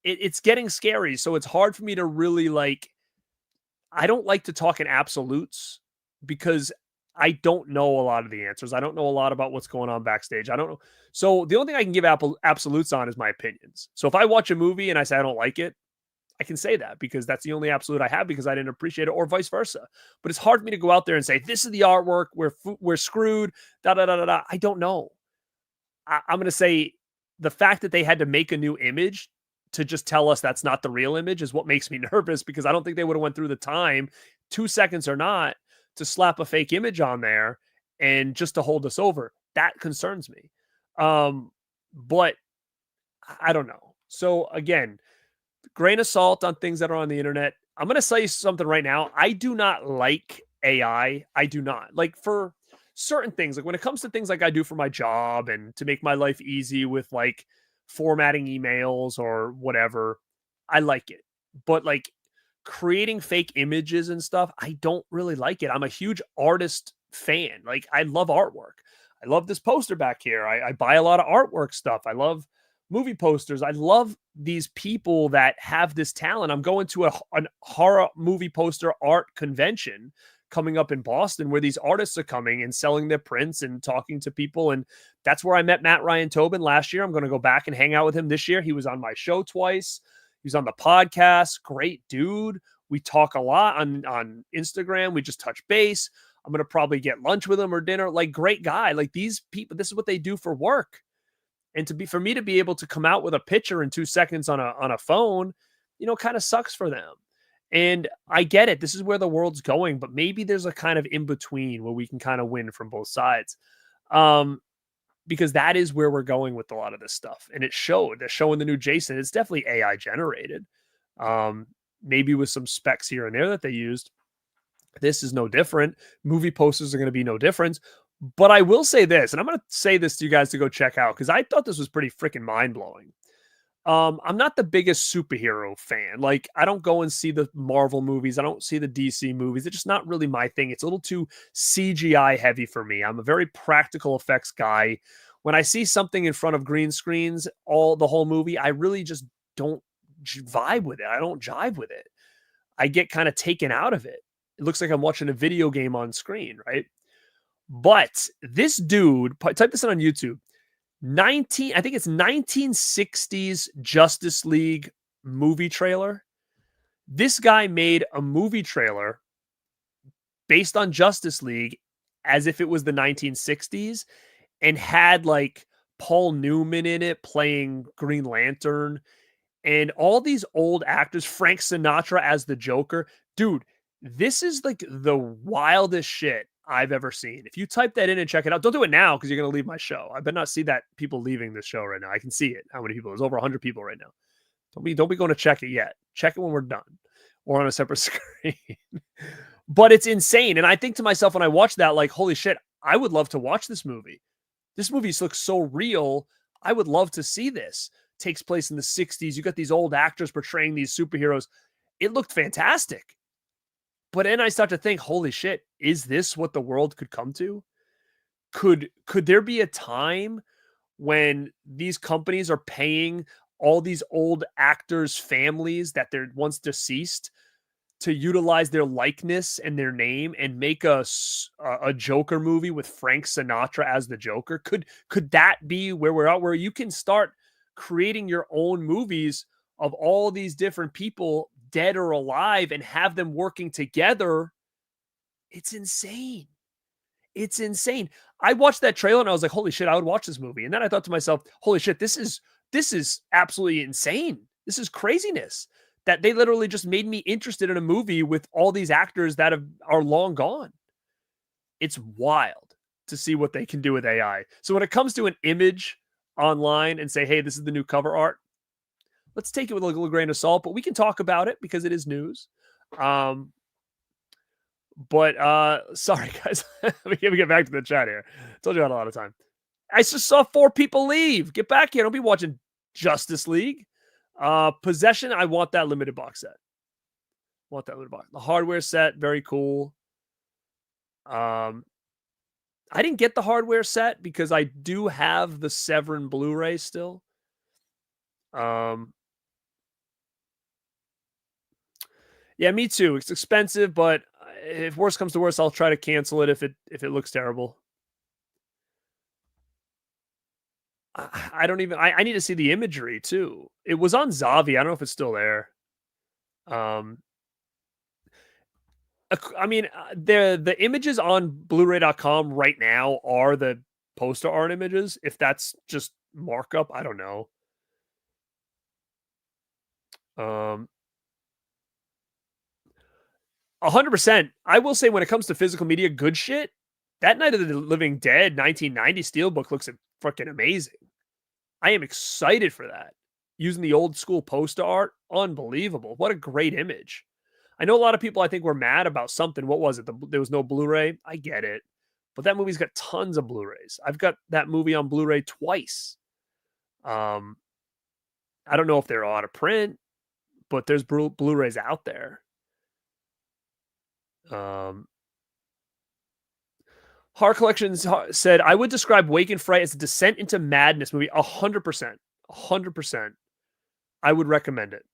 It's getting scary. So it's hard for me to really like I don't like to talk in absolutes because I don't know a lot of the answers. I don't know a lot about what's going on backstage. I don't know. So the only thing I can give absolutes on is my opinions. So if I watch a movie and I say I don't like it, I can say that because that's the only absolute I have because I didn't appreciate it or vice versa. But it's hard for me to go out there and say, this is the artwork. We're screwed. Da, da, da, da, da. I don't know. I'm going to say the fact that they had to make a new image to just tell us that's not the real image is what makes me nervous because I don't think they would have went through the time, 2 seconds or not, to slap a fake image on there and just to hold us over. That concerns me. But I don't know. So again, grain of salt on things that are on the internet. I'm going to say something right now. I do not like AI. I do not. Like for certain things, like when it comes to things like I do for my job and to make my life easy with like formatting emails or whatever, I like it. But like creating fake images and stuff, I don't really like it. I'm a huge artist fan. Like I love artwork. I love this poster back here. I buy a lot of artwork stuff. I love movie posters. I love these people that have this talent. I'm going to a horror movie poster art convention coming up in Boston where these artists are coming and selling their prints and talking to people. And that's where I met Matt Ryan Tobin last year. I'm going to go back and hang out with him this year. He was on my show twice. He was on the podcast. Great dude. We talk a lot on Instagram. We just touch base. I'm going to probably get lunch with him or dinner. Like great guy. Like these people, this is what they do for work. And for me to be able to come out with a picture in 2 seconds on a phone, you know, kind of sucks for them. And I get it. This is where the world's going, but maybe there's a kind of in between where we can kind of win from both sides. Because that is where we're going with a lot of this stuff. And it showed. They're showing the new Jason. It's definitely AI generated. Maybe with some specs here and there that they used. This is no different. Movie posters are going to be no different. But I will say this, and I'm going to say this to you guys to go check out because I thought this was pretty freaking mind-blowing. I'm not the biggest superhero fan. Like, I don't go and see the Marvel movies. I don't see the DC movies. It's just not really my thing. It's a little too CGI heavy for me. I'm a very practical effects guy. When I see something in front of green screens, the whole movie, I really just don't vibe with it. I don't jive with it. I get kind of taken out of it. It looks like I'm watching a video game on screen, right? But this dude, type this in on YouTube, I think it's 1960s Justice League movie trailer. This guy made a movie trailer based on Justice League as if it was the 1960s and had like Paul Newman in it playing Green Lantern and all these old actors, Frank Sinatra as the Joker. Dude, this is like the wildest shit I've ever seen. If you type that in and check it out, don't do it now because you're going to leave my show. I better not see that people leaving this show right now. I can see it. How many people? There's over 100 people right now. Don't be going to check it yet. Check it when we're done or on a separate screen. But it's insane. And I think to myself when I watch that, like, holy shit, I would love to watch this movie. This movie looks so real. I would love to see this. It takes place in the 60s. You got these old actors portraying these superheroes. It looked fantastic. But then I start to think, holy shit, is this what the world could come to? Could there be a time when these companies are paying all these old actors' families that they're once deceased to utilize their likeness and their name and make a Joker movie with Frank Sinatra as the Joker? Could that be where we're at, where you can start creating your own movies of all these different people, dead or alive, and have them working together? It's insane. It's insane. I watched that trailer and I was like, "Holy shit, I would watch this movie." And then I thought to myself, "Holy shit, this is absolutely insane. This is craziness." That they literally just made me interested in a movie with all these actors that are long gone. It's wild to see what they can do with AI. So when it comes to an image online and say, "Hey, this is the new cover art," let's take it with a little grain of salt, but we can talk about it because it is news. Um, but sorry guys, let me get back to the chat here. Told you I had a lot of time. I just saw 4 people leave. Get back here. Don't be watching Justice League. Possession, I want that limited box set. Want that limited box. The hardware set, very cool. I didn't get the hardware set because I do have the Severin Blu-ray still. Yeah, me too. It's expensive, but if worse comes to worse, I'll try to cancel it if it looks terrible. I don't even. I need to see the imagery too. It was on Zavi. I don't know if it's still there. Um, I mean, the images on Blu-ray.com right now are the poster art images. If that's just markup, I don't know. 100%. I will say when it comes to physical media, good shit. That Night of the Living Dead 1990 Steelbook looks freaking amazing. I am excited for that. Using the old school poster art, unbelievable. What a great image. I know a lot of people I think were mad about something. What was it? There was no Blu-ray. I get it. But that movie's got tons of Blu-rays. I've got that movie on Blu-ray twice. I don't know if they're out of print, but there's Blu-rays out there. Horror Collections said, I would describe Wake and Fright as a descent into madness movie. 100%. 100%. I would recommend it.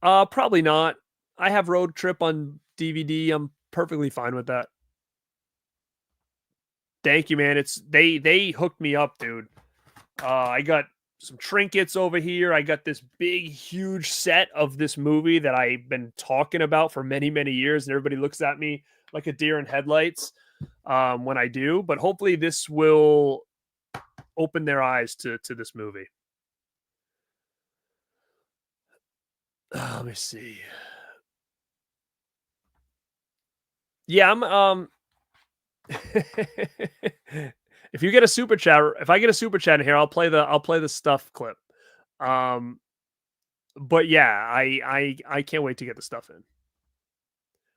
Probably not. I have Road Trip on DVD. I'm perfectly fine with that. Thank you, man. They hooked me up, dude. I got some trinkets over here. I got this big, huge set of this movie that I've been talking about for many, many years, and everybody looks at me like a deer in headlights when I do. But hopefully, this will open their eyes to this movie. Let me see. Yeah, I'm if you get a super chat, if I get a super chat in here, I'll play the stuff clip. But yeah, I can't wait to get the stuff in.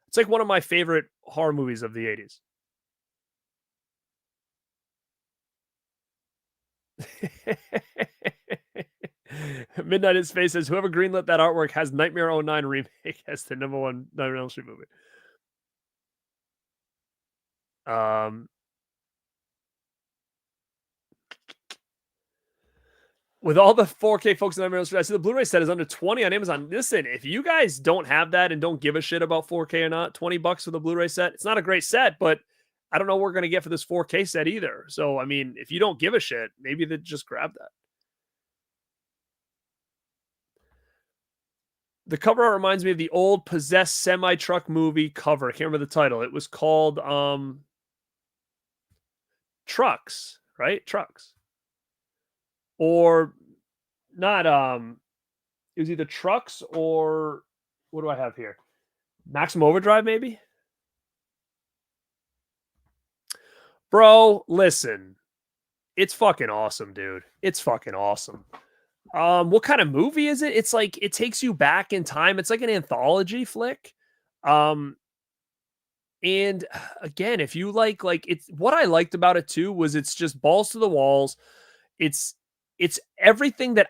It's like one of my favorite horror movies of the 80s. Midnight in Space says, whoever greenlit that artwork has Nightmare 09 remake as the #1 Nightmare on Elm Street movie. With all the 4K folks in Nightmare on Elm Street, I see the Blu-ray set is under 20 on Amazon. Listen, if you guys don't have that and don't give a shit about 4K or not, $20 for the Blu-ray set. It's not a great set, but I don't know what we're going to get for this 4K set either. So, I mean, if you don't give a shit, maybe they just grab that. The cover art reminds me of the old Possessed semi-truck movie cover. I can't remember the title. It was called Trucks, right? Trucks. Or not it was either Trucks or what do I have here? Maximum Overdrive, maybe? Bro, listen. It's fucking awesome, dude. It's fucking awesome. What kind of movie is it? It's like it takes you back in time. It's like an anthology flick. And again, if you like it's what I liked about it too was it's just balls to the walls. It's everything that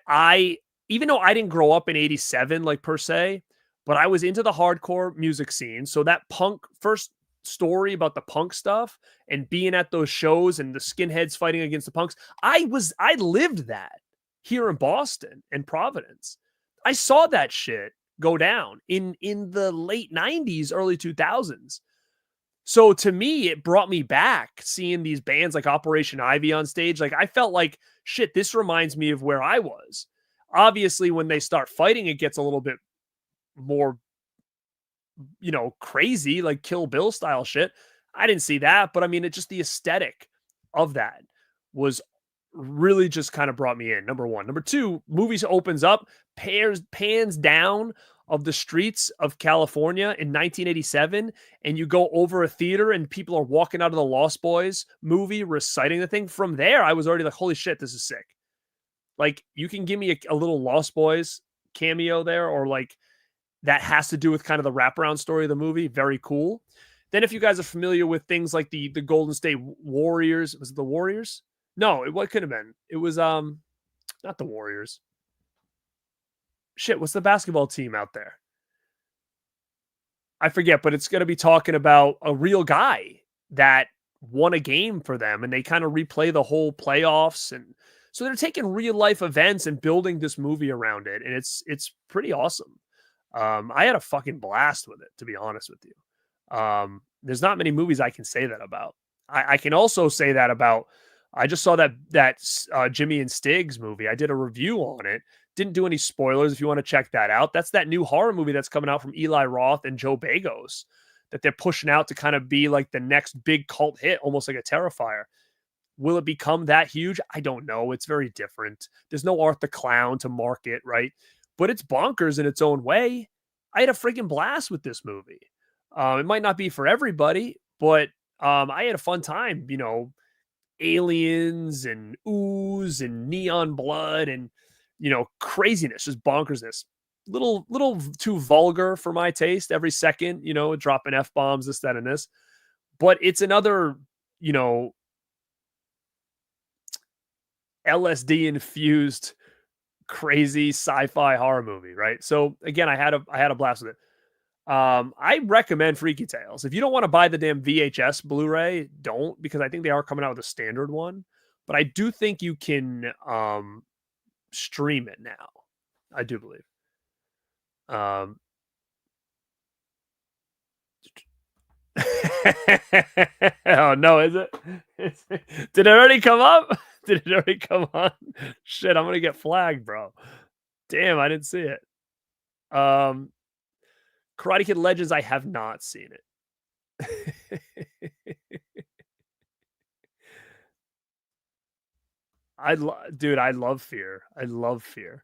even though I didn't grow up in 87 like per se, but I was into the hardcore music scene. So that punk first story about the punk stuff and being at those shows and the skinheads fighting against the punks, I lived that here in Boston and Providence. I saw that shit go down in the late 90s, early 2000s. So to me, it brought me back seeing these bands like Operation Ivy on stage. Like I felt like shit, this reminds me of where I was. Obviously, when they start fighting, it gets a little bit more, crazy, like Kill Bill style shit. I didn't see that, but I mean, it just the aesthetic of that was really just kind of brought me in. Number one. Number two, movies opens up, pans down of the streets of California in 1987, and you go over a theater and people are walking out of the Lost Boys movie reciting the thing. From there, I was already like, holy shit, this is sick. Like, you can give me a little Lost Boys cameo there, or like that has to do with kind of the wraparound story of the movie. Very cool. Then, if you guys are familiar with things like the Golden State Warriors, was it the Warriors? No, what could have been? It was not the Warriors. Shit, what's the basketball team out there? I forget, but it's going to be talking about a real guy that won a game for them, and they kind of replay the whole playoffs, and so they're taking real life events and building this movie around it, and it's pretty awesome. I had a fucking blast with it, to be honest with you. There's not many movies I can say that about. I can also say that about. I just saw that Jimmy and Stiggs movie. I did a review on it. Didn't do any spoilers if you want to check that out. That's that new horror movie that's coming out from Eli Roth and Joe Bagos that they're pushing out to kind of be like the next big cult hit, almost like a Terrifier. Will it become that huge? I don't know. It's very different. There's no Art the Clown to market, right? But it's bonkers in its own way. I had a freaking blast with this movie. It might not be for everybody, but I had a fun time, aliens and ooze and neon blood and, craziness, just bonkersness. Little too vulgar for my taste every second, dropping F-bombs, this, that, and this. But it's another, LSD infused crazy sci-fi horror movie, right? So again, I had a blast with it. I recommend Freaky Tales. If you don't want to buy the damn VHS Blu-ray, don't, because I think they are coming out with a standard one. But I do think you can stream it now. I do believe. Oh no, is it? Did it already come up? Did it already come on? Shit, I'm gonna get flagged, bro. Damn, I didn't see it. Karate Kid Legends, I have not seen it. Dude, I love Fear. I love Fear.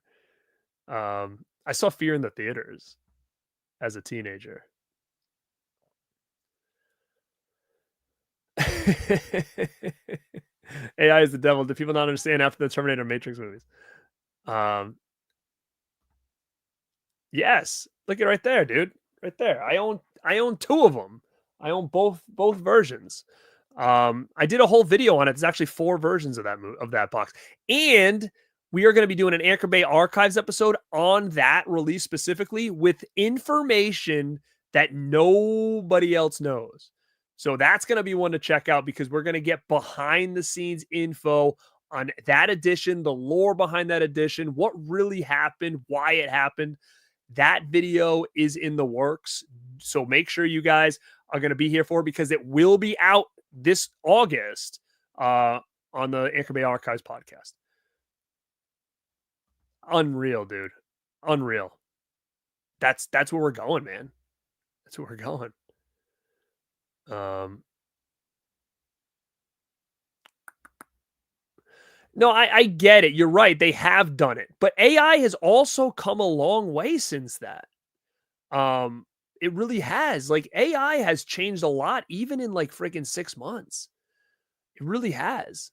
I saw Fear in the theaters as a teenager. AI is the devil. Do people not understand after the Terminator Matrix movies? Yes. Look at right there, dude. Right there. I own two of them. I own both versions. I did a whole video on it. There's actually 4 versions of that box. And we are going to be doing an Anchor Bay Archives episode on that release specifically with information that nobody else knows. So that's going to be one to check out because we're going to get behind the scenes info on that edition, the lore behind that edition, what really happened, why it happened. That video is in the works. So make sure you guys are going to be here for it because it will be out this August on the Anchor Bay Archives podcast. Unreal, dude. Unreal. That's where we're going, man. That's where we're going. No, I get it. You're right. They have done it. But AI has also come a long way since that. It really has. Like, AI has changed a lot, even in like freaking 6 months. It really has.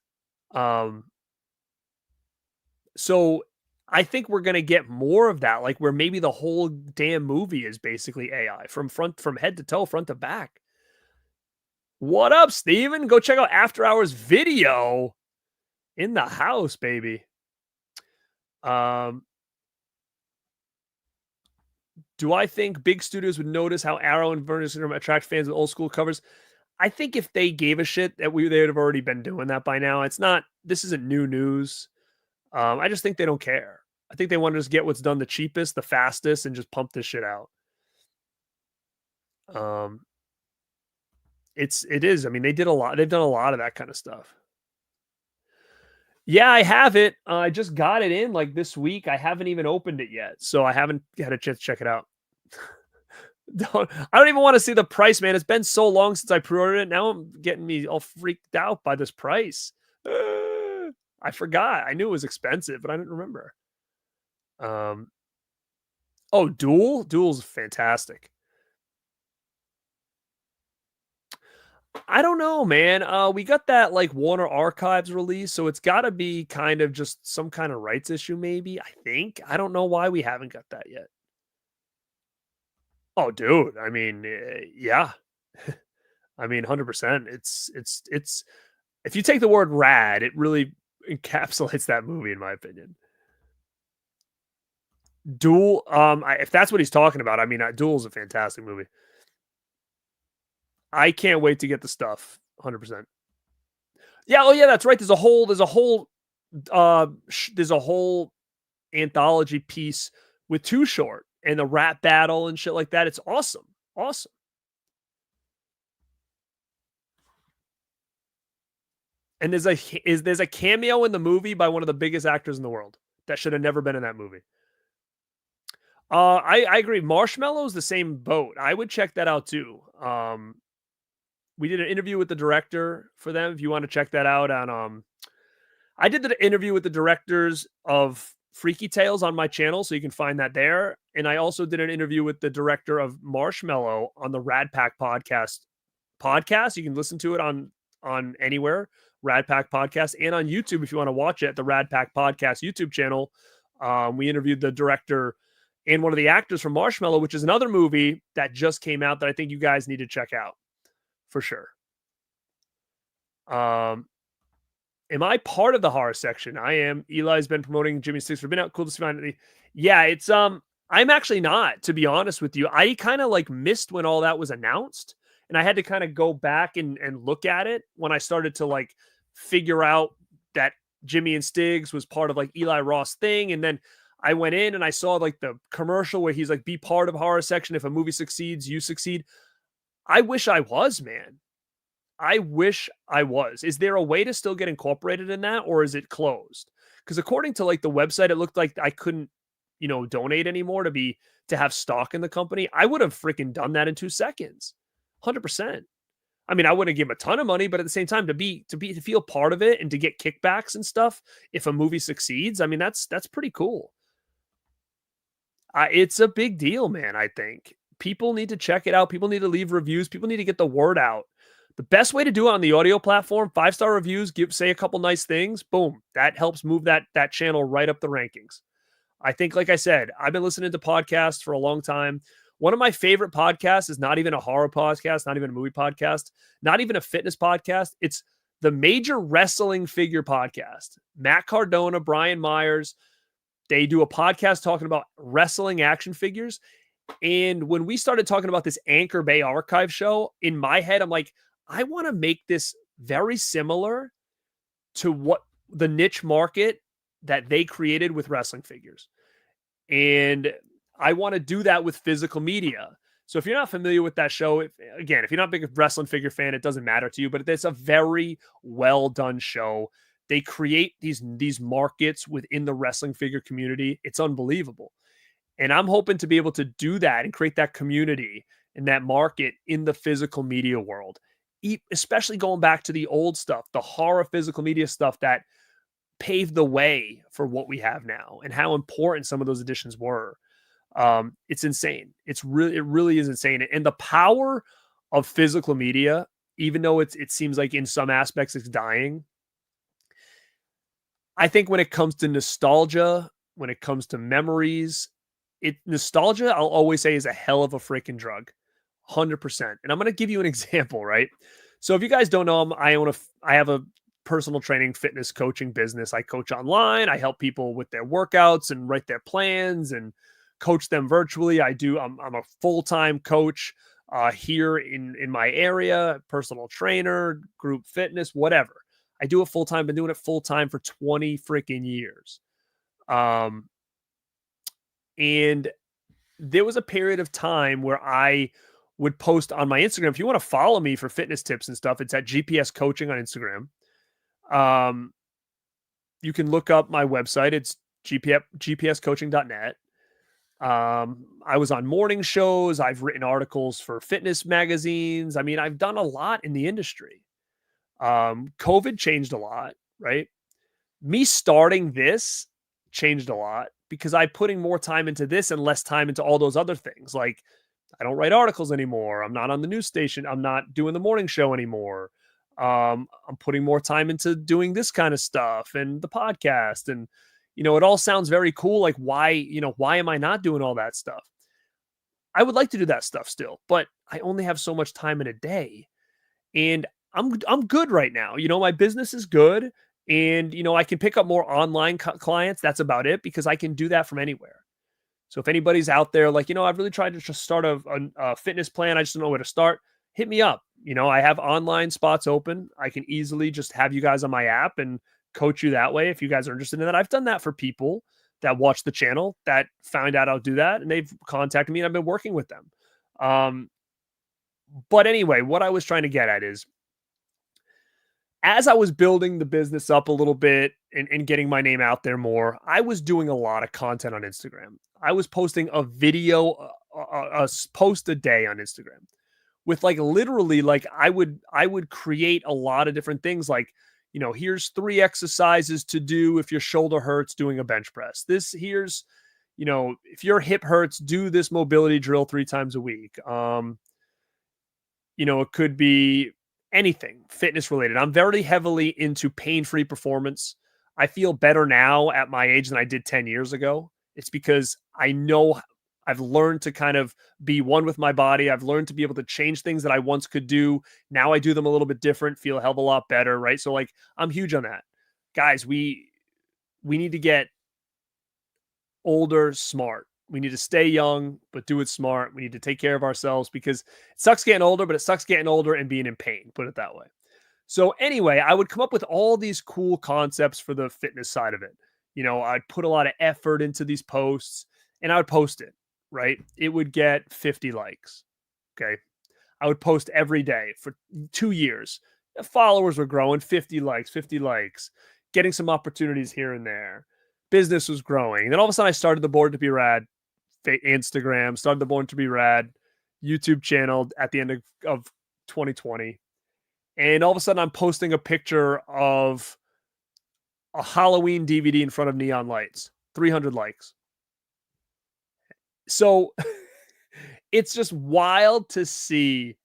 So I think we're gonna get more of that, like where maybe the whole damn movie is basically AI from head to toe, front to back. What up, Steven? Go check out After Hours video in the house, baby. Do I think big studios would notice how Arrow and Vernon Syndrome attract fans with old school covers? I think if they gave a shit that they would have already been doing that by now. This isn't new news. I just think they don't care. I think they want to just get what's done the cheapest, the fastest, and just pump this shit out. Um, it is. I mean, they did a lot. They've done a lot of that kind of stuff. Yeah, I have it. I just got it in like this week. I haven't even opened it yet, so I haven't had a chance to check it out. I don't even want to see the price, man. It's been so long since I pre-ordered it. Now I'm getting me all freaked out by this price. I forgot. I knew it was expensive, but I didn't remember. Um, oh, Duel. Duel's fantastic. I don't know, man. We got that like Warner Archives release, so it's got to be kind of just some kind of rights issue, maybe. I think. I don't know why we haven't got that yet. Oh, dude. I mean, yeah. I mean, 100%. It's. If you take the word "rad," it really encapsulates that movie, in my opinion. Duel. If that's what he's talking about, I mean, Duel is a fantastic movie. I can't wait to get the stuff. 100%. Yeah. Oh, yeah. That's right. There's a whole anthology piece with Too Short and the rap battle and shit like that. It's awesome. Awesome. And there's a cameo in the movie by one of the biggest actors in the world that should have never been in that movie. I agree. Marshmallow's the same boat. I would check that out too. We did an interview with the director for them. If you want to check that out on I did the interview with the directors of Freaky Tales on my channel, so you can find that there. And I also did an interview with the director of Marshmallow on the Radpack podcast. You can listen to it on anywhere, Radpack podcast, and on YouTube if you want to watch it, the Radpack podcast YouTube channel. We interviewed the director and one of the actors from Marshmallow, which is another movie that just came out that I think you guys need to check out for sure. Am I part of the horror section? I am. Eli's been promoting Jimmy Six for been out. Cool to see finally. Yeah, it's I'm actually not, to be honest with you. I kind of like missed when all that was announced, and I had to kind of go back and look at it when I started to like figure out that Jimmy and Stiggs was part of like Eli Ross thing, and then I went in and I saw like the commercial where he's like, "Be part of horror section. If a movie succeeds, you succeed." I wish I was, man. I wish I was. Is there a way to still get incorporated in that, or is it closed? Because according to like the website, it looked like I couldn't, donate anymore to have stock in the company. I would have freaking done that in 2 seconds. 100%. I mean, I wouldn't give him a ton of money, but at the same time, to feel part of it and to get kickbacks and stuff if a movie succeeds, I mean, that's pretty cool. It's a big deal, man. I think people need to check it out. People need to leave reviews. People need to get the word out. The best way to do it on the audio platform, 5-star reviews, say a couple nice things. Boom. That helps move that channel right up the rankings. I think, like I said, I've been listening to podcasts for a long time. One of my favorite podcasts is not even a horror podcast, not even a movie podcast, not even a fitness podcast. It's the Major Wrestling Figure Podcast. Matt Cardona, Brian Myers, they do a podcast talking about wrestling action figures. And when we started talking about this Anchor Bay archive show, in my head, I'm like, I want to make this very similar to what the niche market that they created with wrestling figures. And I want to do that with physical media. So if you're not familiar with that show, if you're not a big wrestling figure fan, it doesn't matter to you, but it's a very well done show. They create these markets within the wrestling figure community. It's unbelievable. And I'm hoping to be able to do that and create that community and that market in the physical media world, especially going back to the old stuff, the horror physical media stuff that paved the way for what we have now and how important some of those additions were. It's insane. It really is insane. And the power of physical media, even though it seems like in some aspects it's dying, I think when it comes to nostalgia, when it comes to memories, nostalgia, I'll always say, is a hell of a freaking drug. 100%. And I'm going to give you an example, right? So if you guys don't know, I have a personal training fitness coaching business. I coach online. I help people with their workouts and write their plans and coach them virtually. I'm a full-time coach here in my area, personal trainer, group fitness, whatever. I do it full-time. Been doing it full-time for 20 freaking years. And there was a period of time where I would post on my Instagram. If you want to follow me for fitness tips and stuff, it's at GPS Coaching on Instagram. Um, you can look up my website. It's gpscoaching.net. I was on morning shows. I've written articles for fitness magazines. I mean, I've done a lot in the industry. COVID changed a lot, right? Me starting this changed a lot because I'm putting more time into this and less time into all those other things. Like, I don't write articles anymore. I'm not on the news station. I'm not doing the morning show anymore. I'm putting more time into doing this kind of stuff and the podcast. And, it all sounds very cool. Like, why am I not doing all that stuff? I would like to do that stuff still, but I only have so much time in a day. And I'm good right now. My business is good, and I can pick up more online clients. That's about it because I can do that from anywhere. So if anybody's out there like, I've really tried to just start a fitness plan, I just don't know where to start, hit me up. I have online spots open. I can easily just have you guys on my app and coach you that way if you guys are interested in that. I've done that for people that watch the channel that found out I'll do that, and they've contacted me and I've been working with them. But anyway, what I was trying to get at is, as I was building the business up a little bit and getting my name out there more, I was doing a lot of content on Instagram. I was posting a video, a post a day on Instagram with literally I would create a lot of different things. Like, here's 3 exercises to do if your shoulder hurts doing a bench press. Here's, if your hip hurts, do this mobility drill 3 times a week. It could be anything fitness related. I'm very heavily into pain-free performance. I feel better now at my age than I did 10 years ago. It's because I know I've learned to kind of be one with my body. I've learned to be able to change things that I once could do. Now I do them a little bit different, feel a hell of a lot better, right? So I'm huge on that. Guys, we need to get older smart. We need to stay young, but do it smart. We need to take care of ourselves because it sucks getting older, but it sucks getting older and being in pain, put it that way. So anyway, I would come up with all these cool concepts for the fitness side of it. I'd put a lot of effort into these posts and I would post it, right? It would get 50 likes. Okay. I would post every day for 2 years. The followers were growing, 50 likes, getting some opportunities here and there. Business was growing. And then all of a sudden I started the Born to Be Rad Instagram, started the Born to Be Rad YouTube channel at the end of 2020. And all of a sudden I'm posting a picture of a Halloween DVD in front of neon lights, 300 likes. So it's just wild to see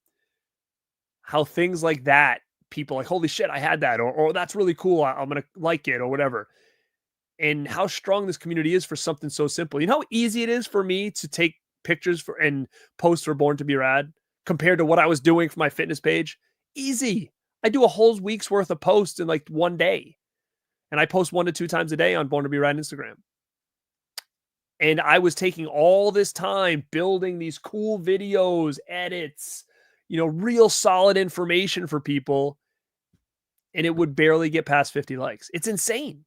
how things like that, people like, holy shit, I had that, or that's really cool, I'm going to like it, or whatever. And how strong this community is for something so simple. You know how easy it is for me to take pictures for and post for Born to Be Rad compared to what I was doing for my fitness page? Easy. I do a whole week's worth of posts in one day. And I post 1 to 2 times a day on Born to Be Rad Instagram. And I was taking all this time building these cool videos, edits, real solid information for people. And it would barely get past 50 likes. It's insane.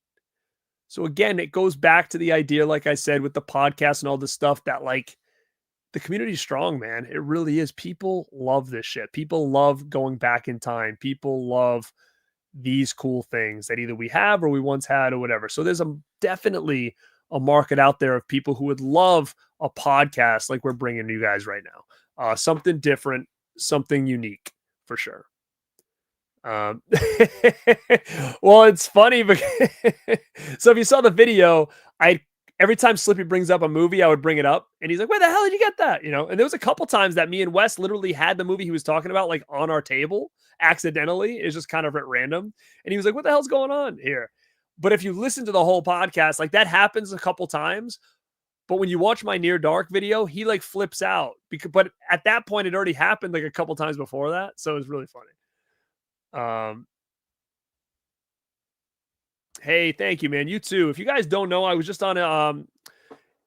So again, it goes back to the idea, like I said, with the podcast and all this stuff, that the community is strong, man. It really is. People love this shit. People love going back in time. People love these cool things that either we have or we once had or whatever. So there's definitely a market out there of people who would love a podcast like we're bringing to you guys right now. Something different, something unique for sure. Well, it's funny because so if you saw the video, every time Slippy brings up a movie, I would bring it up and he's like, where the hell did you get that? And there was a couple times that me and Wes literally had the movie he was talking about on our table accidentally. It's just kind of at random. And he was like, what the hell's going on here? But if you listen to the whole podcast, that happens a couple times. But when you watch my Near Dark video, he flips out but at that point it already happened a couple times before that. So it was really funny. Hey, thank you, man. You too. If you guys don't know, I was just on a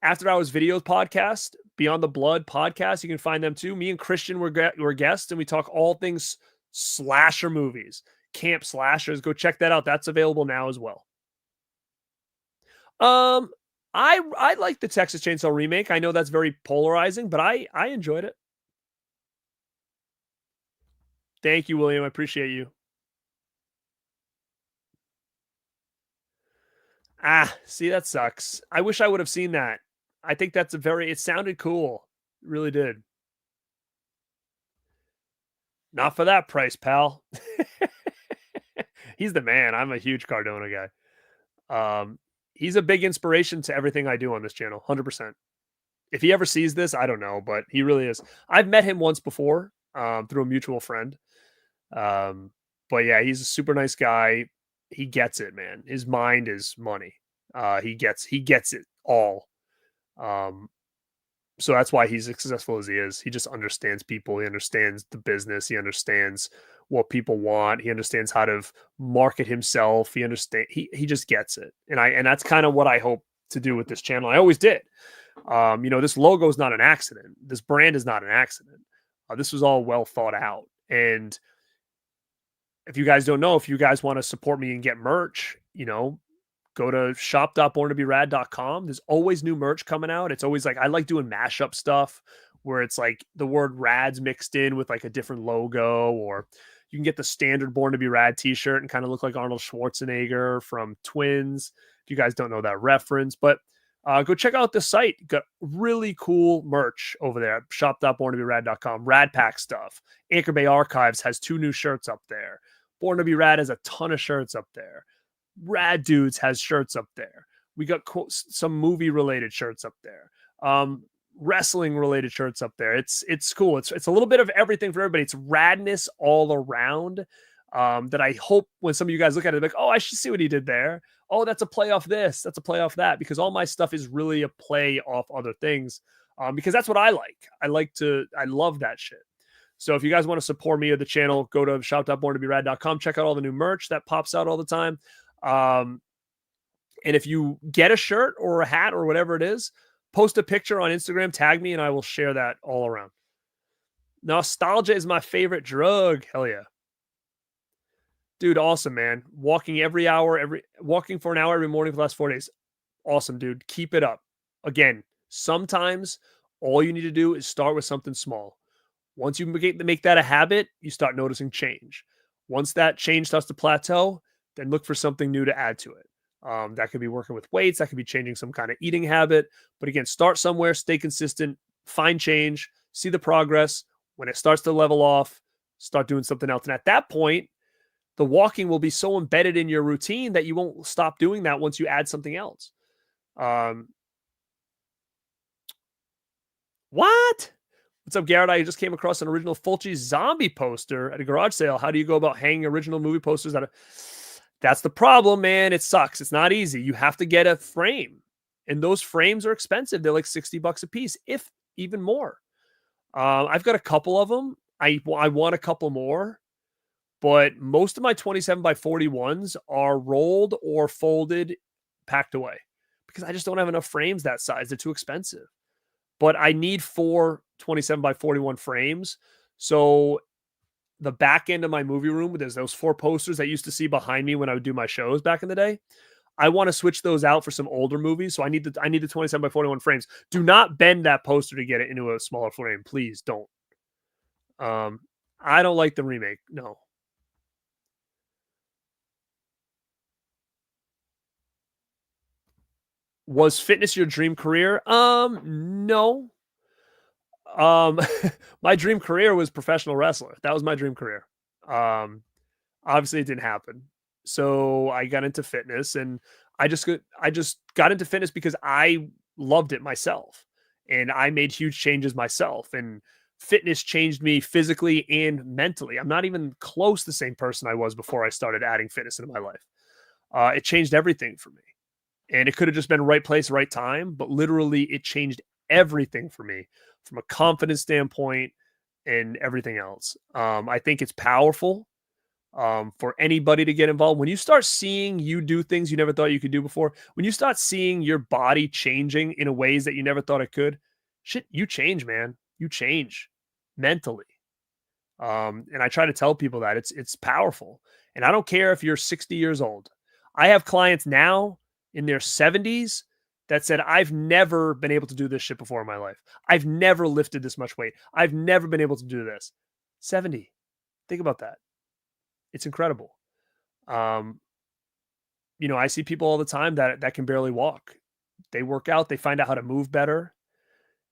After Hours Videos podcast, Beyond the Blood podcast. You can find them too. Me and Christian were guests, and we talk all things slasher movies, camp slashers. Go check that out. That's available now as well. I like the Texas Chainsaw Remake. I know that's very polarizing, but I enjoyed it. Thank you, William. I appreciate you. Ah, see, that sucks. I wish I would have seen that. I think that's a very it sounded cool. It really did. Not for that price, pal. He's the man. I'm a huge Cardona guy. He's a big inspiration to everything I do on this channel, 100%. If he ever sees this, I don't know, but he really is. I've met him once before, through a mutual friend. Um, but yeah, he's a super nice guy. He gets it, man. His mind is money. He gets it all. Um, so that's why he's as successful as he is. He just understands people. He understands the business. He understands what people want. He understands how to market himself. He just gets it. And that's kind of what I hope to do with this channel. I always did. This logo is not an accident. This brand is not an accident. This was all well thought out. And if you guys don't know, if you guys want to support me and get merch, go to shop.borntobirad.com. There's always new merch coming out. It's always like, I like doing mashup stuff where it's like the word rads mixed in with like a different logo, or you can get the standard Born to Be Rad t-shirt and kind of look like Arnold Schwarzenegger from Twins. If you guys don't know that reference, but go check out the site. Got really cool merch over there. Shop.borntobirad.com. Radpack stuff. Anchor Bay Archives has 2 new shirts up there. Born to Be Rad has a ton of shirts up there. Rad Dudes has shirts up there. We got some movie related shirts up there. Wrestling related shirts up there. It's cool. It's a little bit of everything for everybody. It's radness all around. That I hope when some of you guys look at it, like, oh, I should see what he did there. Oh, that's a play off this. That's a play off that. Because all my stuff is really a play off other things. Because that's what I like. I love that shit. So if you guys want to support me or the channel, go to shop.borntobirad.com. Check out all the new merch that pops out all the time. And if you get a shirt or a hat or whatever it is, post a picture on Instagram, tag me, and I will share that all around. Nostalgia is my favorite drug. Hell yeah. Dude, awesome, man. Walking for an hour every morning for the last 4 days. Awesome, dude. Keep it up. Again, sometimes all you need to do is start with something small. Once you make that a habit, you start noticing change. Once that change starts to plateau, then look for something new to add to it. That could be working with weights. That could be changing some kind of eating habit. But again, start somewhere, stay consistent, find change, see the progress. When it starts to level off, start doing something else. And at that point, the walking will be so embedded in your routine that you won't stop doing that once you add something else. What? What's up, Garrett? I just came across an original Fulci zombie poster at a garage sale. How do you go about hanging original movie posters That's the problem, man. It sucks. It's not easy. You have to get a frame. And those frames are expensive. They're like $60 a piece, if even more. I've got a couple of them. I want a couple more. But most of my 27 by 41s are rolled or folded, packed away. Because I just don't have enough frames that size. They're too expensive. But I need 4 27 by 41 frames. So the back end of my movie room, there's those 4 posters that I used to see behind me when I would do my shows back in the day. I want to switch those out for some older movies. So I need the 27 by 41 frames. Do not bend that poster to get it into a smaller frame. Please don't. I don't like the remake. No. Was fitness your dream career? No. My dream career was professional wrestler. That was my dream career. Obviously it didn't happen. So I got into fitness, and I just got into fitness because I loved it myself, and I made huge changes myself, and fitness changed me physically and mentally. I'm not even close to the same person I was before I started adding fitness into my life. It changed everything for me, and it could have just been right place, right time, but literally it changed everything for me from a confidence standpoint and everything else. I think it's powerful for anybody to get involved. When you start seeing you do things you never thought you could do before, when you start seeing your body changing in ways that you never thought it could, shit, you change, man. You change mentally. And I try to tell people that it's powerful. And I don't care if you're 60 years old. I have clients now in their 70s that said, I've never been able to do this shit before in my life. I've never lifted this much weight. I've never been able to do this. 70. Think about that. It's incredible. I see people all the time that can barely walk. They work out, they find out how to move better,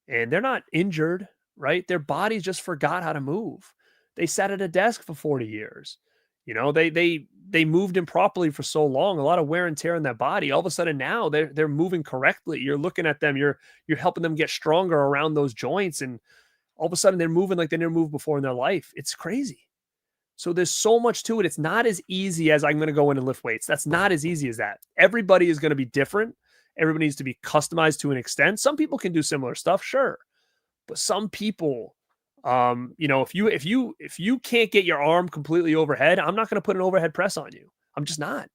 and they're not injured, right? Their bodies just forgot how to move. They sat at a desk for 40 years. They moved improperly for so long, a lot of wear and tear in that body. All of a sudden now they're moving correctly. You're looking at them, you're helping them get stronger around those joints, and all of a sudden they're moving like they never moved before in their life. It's crazy. So there's so much to it. It's not as easy as I'm going to go in and lift weights. That's not as easy as that. Everybody is going to be different. Everybody needs to be customized to an extent. Some people can do similar stuff, sure, but some people, if you can't get your arm completely overhead, I'm not going to put an overhead press on you. I'm just not,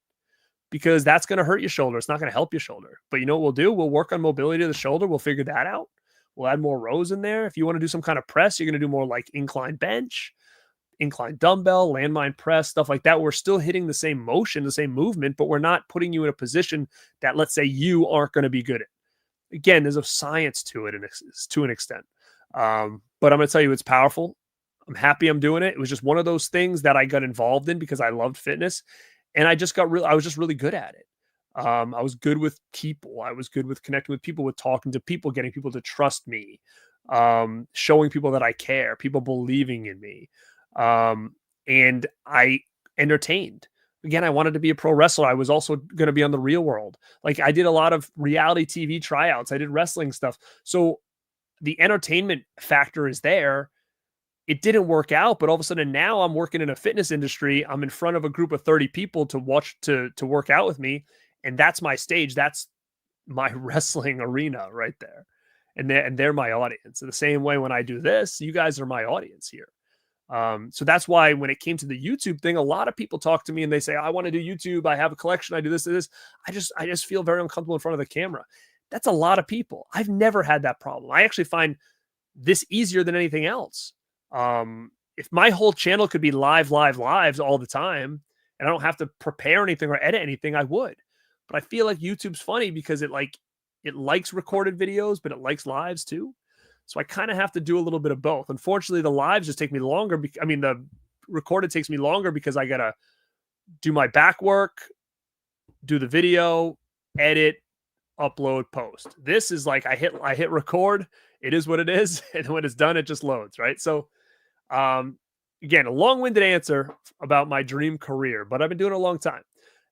because that's going to hurt your shoulder. It's not going to help your shoulder. But you know what we'll do? We'll work on mobility of the shoulder. We'll figure that out. We'll add more rows in there. If you want to do some kind of press, you're going to do more like incline bench, incline dumbbell, landmine press, stuff like that. We're still hitting the same motion, the same movement, but we're not putting you in a position that, let's say, you aren't going to be good at. Again, there's a science to it to an extent. But I'm going to tell you, it's powerful. I'm happy I'm doing it. It was just one of those things that I got involved in because I loved fitness, and I was just really good at it. I was good with people. I was good with connecting with people, with talking to people, getting people to trust me, showing people that I care, people believing in me. And I entertained. Again, I wanted to be a pro wrestler. I was also going to be on The Real World. Like, I did a lot of reality TV tryouts. I did wrestling stuff. So the entertainment factor is there. It didn't work out, but all of a sudden now I'm working in a fitness industry. I'm in front of a group of 30 people to watch, to work out with me. And that's my stage. That's my wrestling arena right there. And they're my audience. In the same way, when I do this, you guys are my audience here. So that's why when it came to the YouTube thing, a lot of people talk to me and they say, I want to do YouTube. I have a collection. I do this, I just feel very uncomfortable in front of the camera. That's a lot of people. I've never had that problem. I actually find this easier than anything else. If my whole channel could be lives all the time, and I don't have to prepare anything or edit anything, I would. But I feel like YouTube's funny because it likes recorded videos, but it likes lives too. So I kind of have to do a little bit of both. Unfortunately, the lives just take me longer. The recorded takes me longer because I got to do my back work, do the video, edit, upload, post. This is like I hit record. It is what it is. And when it's done, it just loads, right? So again, a long-winded answer about my dream career, but I've been doing it a long time.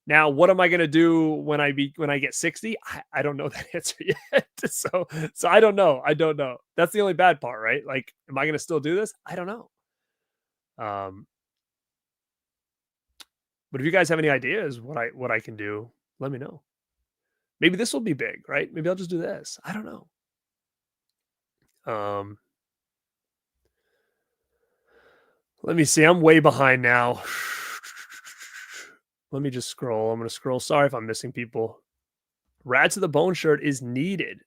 Now, what am I going to do when I get 60? I don't know that answer yet. So I don't know. That's the only bad part, right? Like, am I going to still do this? I don't know. But if you guys have any ideas what I can do, let me know. Maybe this will be big, right? Maybe I'll just do this. I don't know. Let me see. I'm way behind now. Let me just scroll. I'm going to scroll. Sorry if I'm missing people. Rad to the Bone shirt is needed.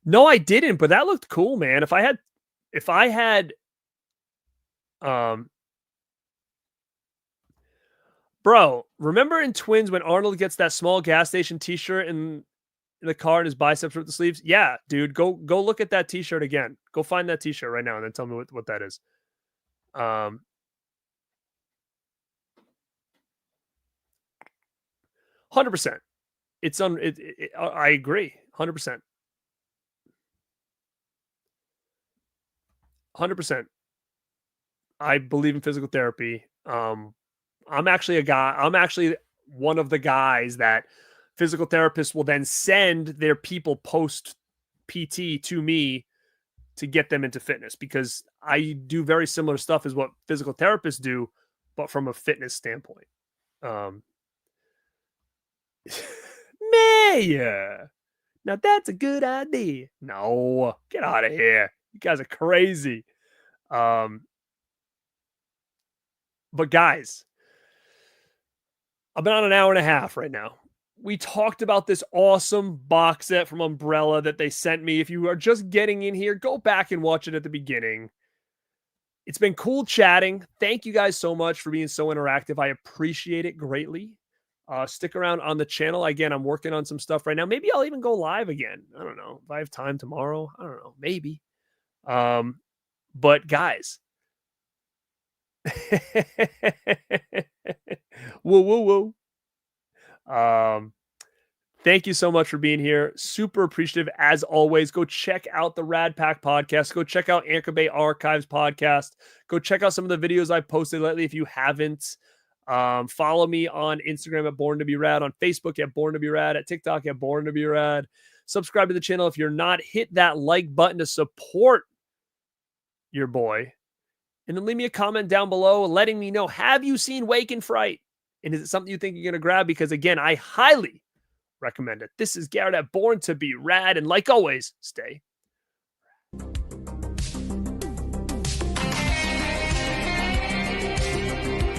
No, I didn't, but that looked cool, man. If I had, bro, remember in Twins when Arnold gets that small gas station t-shirt in the car and his biceps with the sleeves? Yeah, dude, go look at that t-shirt again. Go find that t-shirt right now and then tell me what that is. 100%. I agree. 100%. 100%. I believe in physical therapy. I'm actually one of the guys that physical therapists will then send their people post PT to me to get them into fitness, because I do very similar stuff as what physical therapists do, but from a fitness standpoint. Mayor. Now that's a good idea. No, get out of here. You guys are crazy. But guys, I've been on an hour and a half right now. We talked about this awesome box set from Umbrella that they sent me. If you are just getting in here, go back and watch it at the beginning. It's been cool chatting. Thank you guys so much for being so interactive. I appreciate it greatly. Stick around on the channel. Again, I'm working on some stuff right now. Maybe I'll even go live again. I don't know if I have time tomorrow. I don't know. Maybe. But guys, whoa, whoa, whoa. Thank you so much for being here. Super appreciative as always. Go check out the Radpack podcast. Go check out Anchor Bay Archives podcast. Go check out some of the videos I've posted lately if you haven't. Follow me on Instagram at Born to Be Rad, on Facebook at Born to Be Rad, at TikTok at Born to Be Rad. Subscribe to the channel if you're not. Hit that like button to support your boy. And then leave me a comment down below letting me know, have you seen Wake and Fright? And is it something you think you're going to grab? Because again, I highly recommend it. This is Garrett at Born to Be Rad. And like always, stay